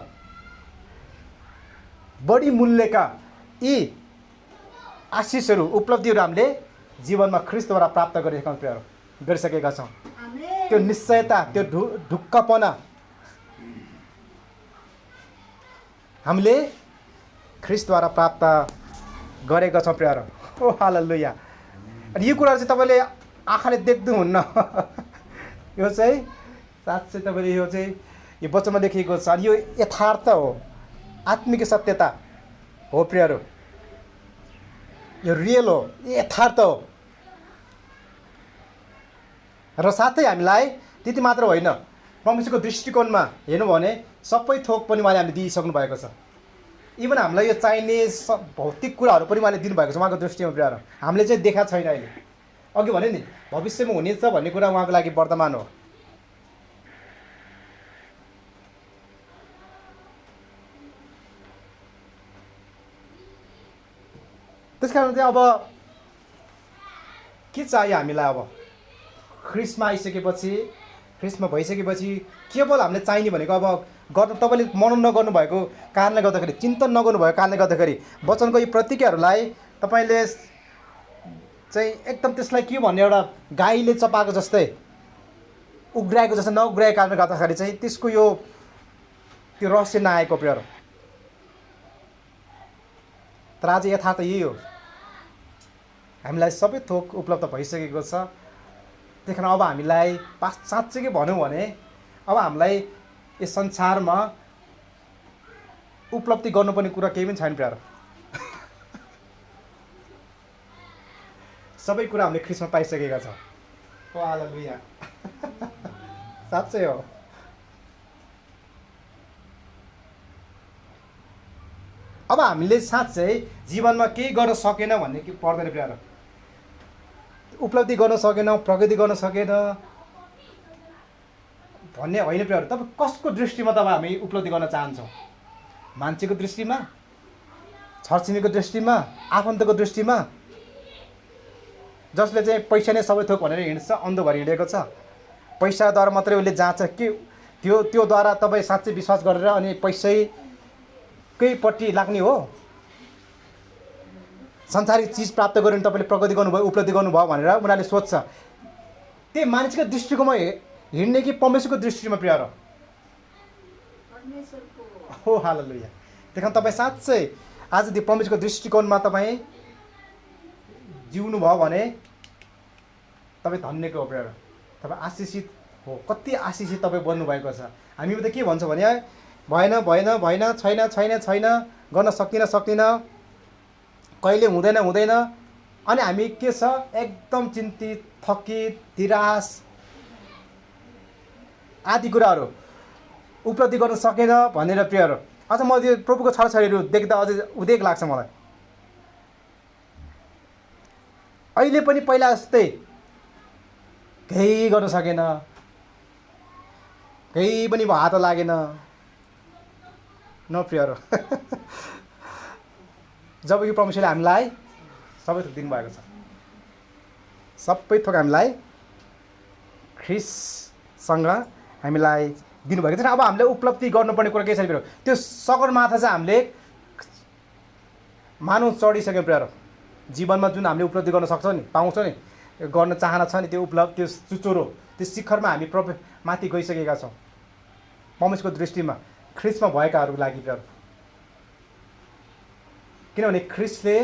बढी मूल्यका यी आशिषहरू, उपलब्धिहरू हामीले जीवनमा ख्रिस्टद्वारा प्राप्त गरिसकेका छौँ। त्यो निश्चयता, त्यो ढुक्कपना हामीले ख्रिस्टद्वारा प्राप्त गरेका छौँ प्यारो। ओ हालेलुया। अनि यो कुराहरू चाहिँ तपाईँले आँखाले देख्नुहुन्न। यो चाहिँ साँच्चै तपाईँले यो चाहिँ यो वचनमा लेखिएको छ। अनि यो यथार्थ हो, आत्मिक सत्यता हो प्यारो। यो रियल हो, यथार्थ हो। र साथै हामीलाई त्यति मात्र होइन, परमेश्वरको दृष्टिकोणमा हेर्नु भने सबै थोक पनि उहाँले हामीले दिइसक्नु भएको छ। इभन हामीलाई यो चाहिने भौतिक कुराहरू पनि उहाँले दिनुभएको छ उहाँको दृष्टिमा प्यारो। हामीले चाहिँ देखा छैन। अहिले अघि भने नि भविष्यमा हुनेछ भन्ने कुरा उहाँको लागि वर्तमान हो। त्यस कारण चाहिँ अब के चाहियो हामीलाई? अब ख्रिस्टमा आइसकेपछि, ख्रिस्टमा भइसकेपछि केवल हामीले चाहिने भनेको अब गर्नु, तपाईँले मनन नगर्नु भएको कारणले गर्दाखेरि, चिन्तन नगर्नु भएको कारणले गर्दाखेरि वचनको यी प्रतिज्ञाहरूलाई तपाईँले चाहिँ एकदम त्यसलाई के भन्ने एउटा गाईले चपाएको जस्तै उग्राएको जस्तै नउग्राएको कारणले गर्दाखेरि चाहिँ त्यसको यो त्यो रहस्य नआएको प्यारो। तर आज यथार्थ यही हो, हामीलाई सबै थोक उपलब्ध भइसकेको छ। त्यही कारण अब हामीलाई साँच्चै के भनौँ भने अब हामीलाई यस संसारमा उपलब्धि गर्नुपर्ने कुरा केही पनि छैन प्यारो। सबै कुरा हामीले ख्रिस्टमा पाइसकेका छौँ। ओ हालेलुया। साँच्चै हो। अब हामीले साँच्चै जीवनमा केही गर्न सकेन भन्ने के पर्दैन प्यारो। उपलब्धि गर्न सकेन, प्रगति गर्न सकेन भन्ने होइन प्यारो। तपाईँ कसको दृष्टिमा तपाईँ हामी उपलब्धि गर्न चाहन्छौँ? मान्छेको दृष्टिमा, छरछिमेकीको दृष्टिमा, आफन्तको दृष्टिमा, जसले चाहिँ पैसा नै सबै थोक भनेर हिँड्छ, अन्धो भएर हिँडेको छ, पैसाद्वारा मात्रै उसले जान्छ कि त्योद्वारा तपाईँ साँच्चै विश्वास गरेर अनि पैसैकैपट्टि लाग्ने हो? संसारिक चिज प्राप्त गरेर तपाईँले प्रगति गर्नुभयो, उपलब्धि गर्नुभयो भनेर उनीहरूले सोध्छ। त्यही मान्छेको दृष्टिकोणमा हिँड्ने कि परमेश्वरको दृष्टिमा प्यारो? हो हालेलुया। त्यही कारण तपाईँ साँच्चै आज त्यो परमेश्वरको दृष्टिकोणमा तपाईँ जिउनु भयो भने तपाईँ धन्यको हो प्यारो। तपाईँ आशिषित हो। कति आशिषित तपाईँ बन्नुभएको छ। हामीमा त के भन्छ भने भएन भएन भएन, छैन छैन छैन, गर्न सक्दिनँ, कहिले हुँदैन अनि हामी के छ एकदम चिन्तित, थकित, निराश आदि कुराहरू उपलब्धि गर्न सकेन भनेर प्यारो। अझ म त्यो प्रभुको छोराछोरीहरू देख्दा अझै उदेक लाग्छ मलाई। अहिले पनि पहिला जस्तै केही गर्न सकेन, केही पनि हात लागेन न प्रियहरू। जब कि परमेश्वरले हामीलाई सबै थोक दिनुभएको छ, सबै थोक हामीलाई ख्रिस्टसँग हामीलाई दिनुभएको छ। अब हामीले उपलब्धि गर्नुपर्ने कुरा के छ प्रियहरू, त्यो सगरमाथा चाहिँ हामीले मानव चढिसक्यो प्रियहरू। जीवनमा जुन हामीले उपलब्धि गर्न सक्छौँ नि, पाउँछौँ नि, गर्न चाहना छ नि, त्यो उपलब्धि, त्यो चुचुरो, त्यो शिखरमा हामी माथि गइसकेका छौँ परमेश्वरको दृष्टिमा, ख्रिस्टमा भएकाहरूको लागि प्रियहरू। किनभने ख्रिस्टले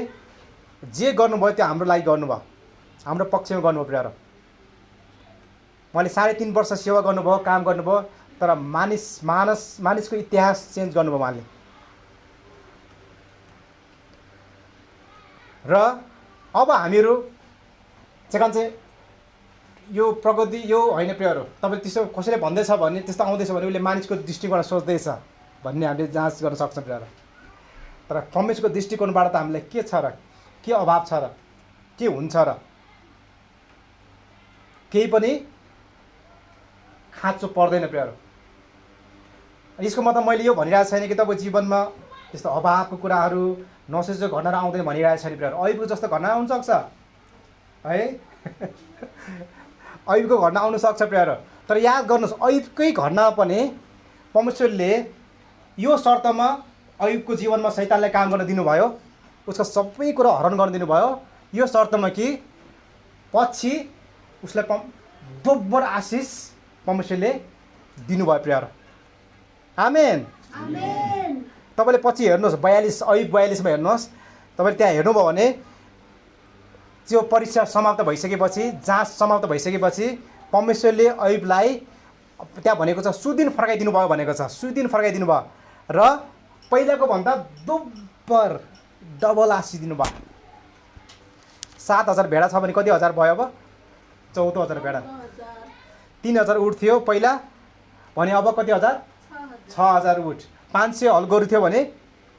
जे गर्नुभयो त्यो हाम्रो लागि गर्नुभयो, हाम्रो पक्षमा गर्नुभयो प्रियहरू। उहाँले 3.5 वर्ष सेवा गर्नुभयो, काम गर्नुभयो, तर मानिसको इतिहास चेन्ज गर्नुभयो उहाँले। र अब हामीहरू चाहिँ यो प्रगति यो होइन प्रियहरू। तपाईँ त्यसो कसैले भन्दैछ भने, त्यस्तो आउँदैछ भने उसले मानिसको दृष्टिकोण सोच्दैछ भन्ने हामीले जाँच गर्न सक्छौँ प्रियहरू। तर परमेश्वरको दृष्टिकोणबाट त हामीलाई के छ र, के अभाव छ र, के हुन्छ र, केही पनि खाँचो पर्दैन प्रियहरू। यसको मतलब मैले यो भनिरहेको छैन कि तपाईँ जीवनमा त्यस्तो अभावको कुराहरू, नसोचेको घटनाहरू आउँदैन भनिरहेको छैन प्रियहरू। अयुबको जस्तो घटना आउन सक्छ है, अयुबको घटना आउन सक्छ प्रियहरू। तर याद गर्नुहोस्, अयुबकै घटनामा पनि परमेश्वरले यो शर्तमा अयुबको जीवनमा शैतानलाई काम गर्न दिनुभयो, उसको सबै कुरा हरण गर्न दिनुभयो, यो शर्तमा कि पछि उसलाई दोब्बर आशिष परमेश्वरले दिनुभयो प्रियहरू। आमेन। तपाईँले पछि हेर्नुहोस्, 42 अयुब 42मा हेर्नुहोस्, तपाईँले त्यहाँ हेर्नुभयो भने त्यो परीक्षा समाप्त भइसकेपछि, जाँच समाप्त भइसकेपछि परमेश्वरले अयुबलाई त्यहाँ भनेको छ सुदिन फर्काइदिनु भयो भनेको छ, सुदिन फर्काइदिनु भयो र पहिलाको भन्दा दोब्बर डबल आशिष दिनुभयो। 7,000 भेडा छ भने कति हजार भयो अब? 14,000 भेडा। 3,000 उठ थियो पहिला भने अब कति हजार? 6,000 उठ। 500 हलगोरु थियो भने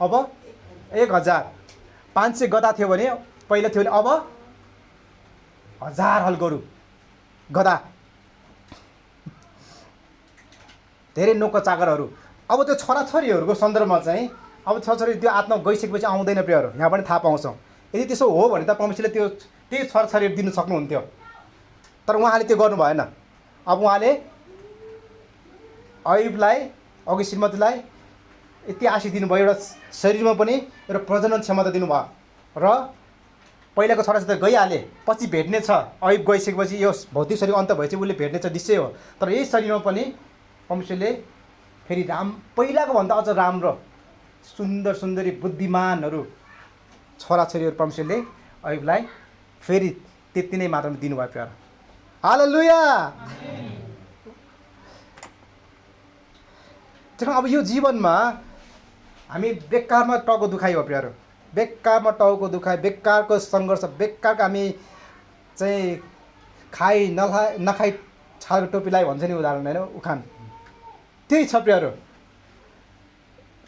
अब 1,000। 500 गधा थियो भने पहिला थियो भने अब 1000 हलगोरु गधा। धेरै नोकर चाकरहरू। अब त्यो छोराछोरीहरूको सन्दर्भमा चाहिँ अब छोराछोरी त्यो आत्मा गइसकेपछि आउँदैन प्रियहरू, यहाँ पनि थाहा पाउँछौँ। यदि त्यसो हो भने त परमेश्वरले त्यही छोराछोरी दिनु सक्नुहुन्थ्यो, तर उहाँले त्यो गर्नु भएन। अब उहाँले अयुबलाई, अघि श्रीमतीलाई यति आशिष दिनुभयो, एउटा शरीरमा पनि एउटा प्रजनन क्षमता दिनुभयो र पहिलाको छोराछोरी त गइहाले, पछि भेट्ने छ। अयुब गइसकेपछि यो भौतिक शरीर अन्त भएपछि उसले भेट्ने छ, निश्चय हो। तर यही शरीरमा पनि परमेश्वरले फेरि पहिलाको भन्दा अझ राम्रो सुन्दर सुन्दरी बुद्धिमानहरू छोराछोरीहरू परमेश्वरले अयुबलाई फेरि त्यति नै मात्रामा दिनुभयो प्यारो। हालेलुया। अब यो जीवनमा हामी बेकारमा टाउको दुखाइ हो प्यारो, बेकारमा टाउको दुखाइ, बेकारको सङ्घर्ष, बेकारको हामी चाहिँ नखाइ छालको टोपीलाई भन्छ नि उदाहरण होइन, उखान त्यही छ प्यारो।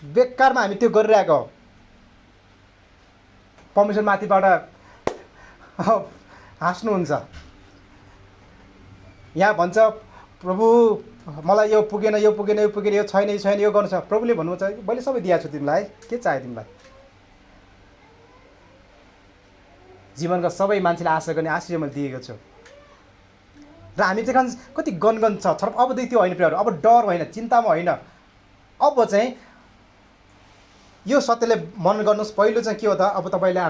बेकारमा हामी त्यो गरिरहेको हो। परमेश्वर माथिबाट हाँस्नुहुन्छ। यहाँ भन्छ प्रभु मलाई यो पुगेन, यो पुगेन, यो पुगेन, यो छैन, यो छैन, यो गर्नु छ। प्रभुले भन्नुहुन्छ मैले सबै दिएको छु तिमीलाई, के चाहियो तिमीलाई? जीवनका सबै मान्छेले आशा गर्ने आशिष मैले दिएको छु। र हामी चाहिँ कति गनगन छ छर। अबदेखि त्यो होइन प्रियहरू, अब डर होइन, चिन्तामा होइन। अब चाहिँ यो सत्यले मन गर्नुहोस्। पहिलो चाहिँ के हो त, अब तपाईँले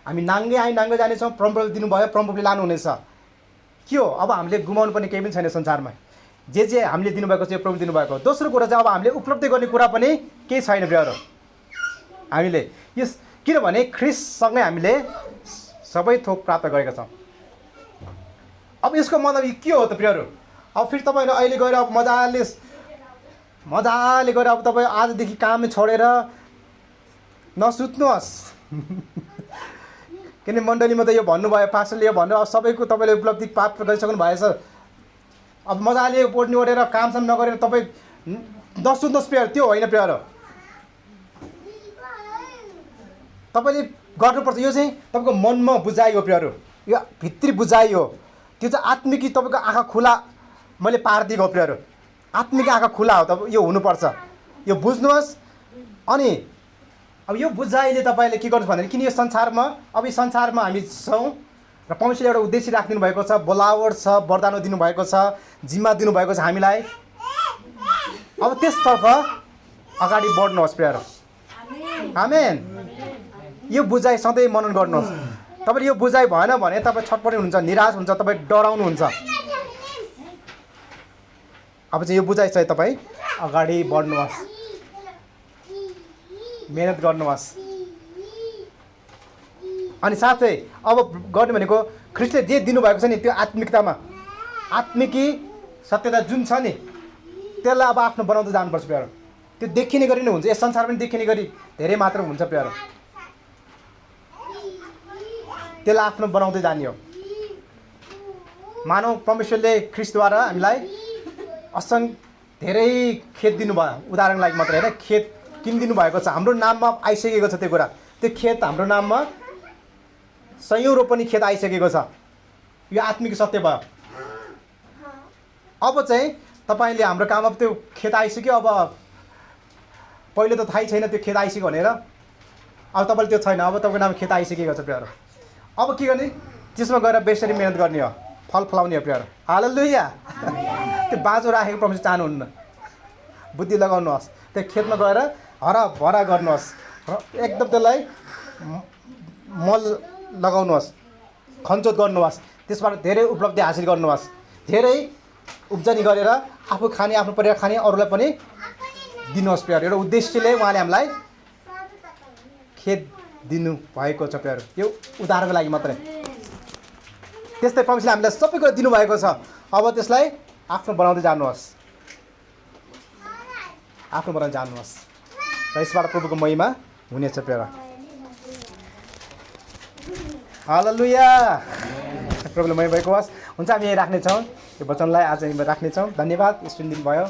हामी नाङ्गै जानेछौँ, परमप्रभुले दिनुभयो, परमप्रभुले लानुहुनेछ। के हो अब हामीले गुमाउनु पर्ने केही पनि छैन संसारमा। जे हामीले दिनुभएको छ प्रभुले दिनुभएको। दोस्रो कुरा चाहिँ अब हामीले उपलब्धि गर्ने कुरा पनि केही छैन प्रियहरू हामीले। यस किनभने ख्रिस्टसँगै हामीले सबै थोक प्राप्त गरेका छौँ। अब यसको मतलब के हो त प्रियहरू? अब फेरि तपाईँहरू अहिले गएर अब मजाले गएर अब तपाईँ आजदेखि काम छोडेर नसुत्नुहोस्। किन मण्डलीमा त यो भन्नुभयो, पास्टरले यो भन्नु, अब सबैको तपाईँले उपलब्धि प्राप्त गरिसक्नु भएछ। अब मजाले पोड्नी ओढेर कामसाम नगरेर तपाईँ नसुत्नुहोस् प्रियहरू, त्यो होइन प्रियहरू। तपाईँले गर्नुपर्छ। यो चाहिँ तपाईँको मनमा बुझाइ हो प्रियहरू, यो भित्री बुझाइ हो। त्यो चाहिँ आत्मिकी तपाईँको आँखा खुला मैले पारिदिएको हो प्रियहरू। आत्मिक आँखा खुला हो, तपाईँ यो हुनुपर्छ, यो बुझ्नुहोस्। अनि अब यो बुझाइले तपाईँले के गर्नुहोस् भने किन यो संसारमा, अब यो संसारमा हामी छौँ र परमेश्वरले एउटा उद्देश्य राखिदिनु भएको छ, बोलावट छ, वरदान दिनुभएको छ, जिम्मा दिनुभएको छ हामीलाई। अब त्यसतर्फ अगाडि बढ्नुहोस् प्रियहरू। आमेन। यो बुझाइ सधैँ मनन गर्नुहोस्। तपाईँले यो बुझाइ भएन भने तपाईँ छटपटी हुनुहुन्छ, निराश हुन्छ, तपाईँ डराउनुहुन्छ। अब चाहिँ यो बुझाइ चाहिँ तपाईँ अगाडि बढ्नुहोस्, मेहनत गर्नुहोस्। अनि साथै अब गर्ने भनेको ख्रीष्टले जे दिनुभएको छ नि त्यो आत्मिकतामा, आत्मिकी सत्यता जुन छ नि त्यसलाई अब आफ्नो बनाउँदै जानुपर्छ प्यारो। त्यो देखिने गरी नै हुन्छ, यस संसार पनि देखिने गरी धेरै मात्रामा हुन्छ प्यारो। त्यसलाई आफ्नो बनाउँदै जाने हो। मानव परमेश्वरले ख्रीष्टद्वारा हामीलाई धेरै खेत दिनुभयो, उदाहरणको लागि मात्रै होइन, खेत किनिदिनु भएको छ, हाम्रो नाममा आइसकेको छ त्यो कुरा। त्यो खेत हाम्रो नाममा सयौँ रोपनी खेत आइसकेको छ। यो आत्मिक सत्य भयो। अब चाहिँ तपाईँले हाम्रो काम, अब त्यो खेत आइसक्यो, अब पहिले त थाहै छैन त्यो खेत आइसक्यो भनेर, अब तपाईँले त्यो छैन, अब तपाईँको नाम खेत आइसकेको छ प्यारो। अब के गर्ने, त्यसमा गएर बेसरी मेहनत गर्ने हो, फल फलाउने हो प्यारो। हालेलुया। त्यो बाँझो राखेको परमेश्वर चाहनुहुन्न। बुद्धि लगाउनुहोस्, त्यो खेतमा गएर हराभरा गर्नुहोस् र एकदम त्यसलाई मल लगाउनुहोस्, खनजोत गर्नुहोस्, त्यसबाट धेरै उपलब्धि हासिल गर्नुहोस्, धेरै उब्जनी गरेर आफू खाने, आफ्नो परिवार खाने, अरूलाई पनि दिनुहोस् प्यारो। एउटा उद्देश्यले उहाँले हामीलाई खेत दिनुभएको छ प्यारो। यो उदाहरणको लागि मात्रै। त्यस्तै परमेश्वरले हामीलाई सबै कुरा दिनुभएको छ। अब त्यसलाई आफ्नो बनाउँदै जानुहोस्, आफ्नो बनाउँदै जानुहोस् र यसबाट प्रभुको महिमा हुनेछ प्यारो। हालेलुया। प्रभुले महिमा भएको होस्। हुन्छ, हामी यहीँ राख्नेछौँ, यो वचनलाई आज यहीँ राख्नेछौँ। धन्यवाद, यस दिन भयो।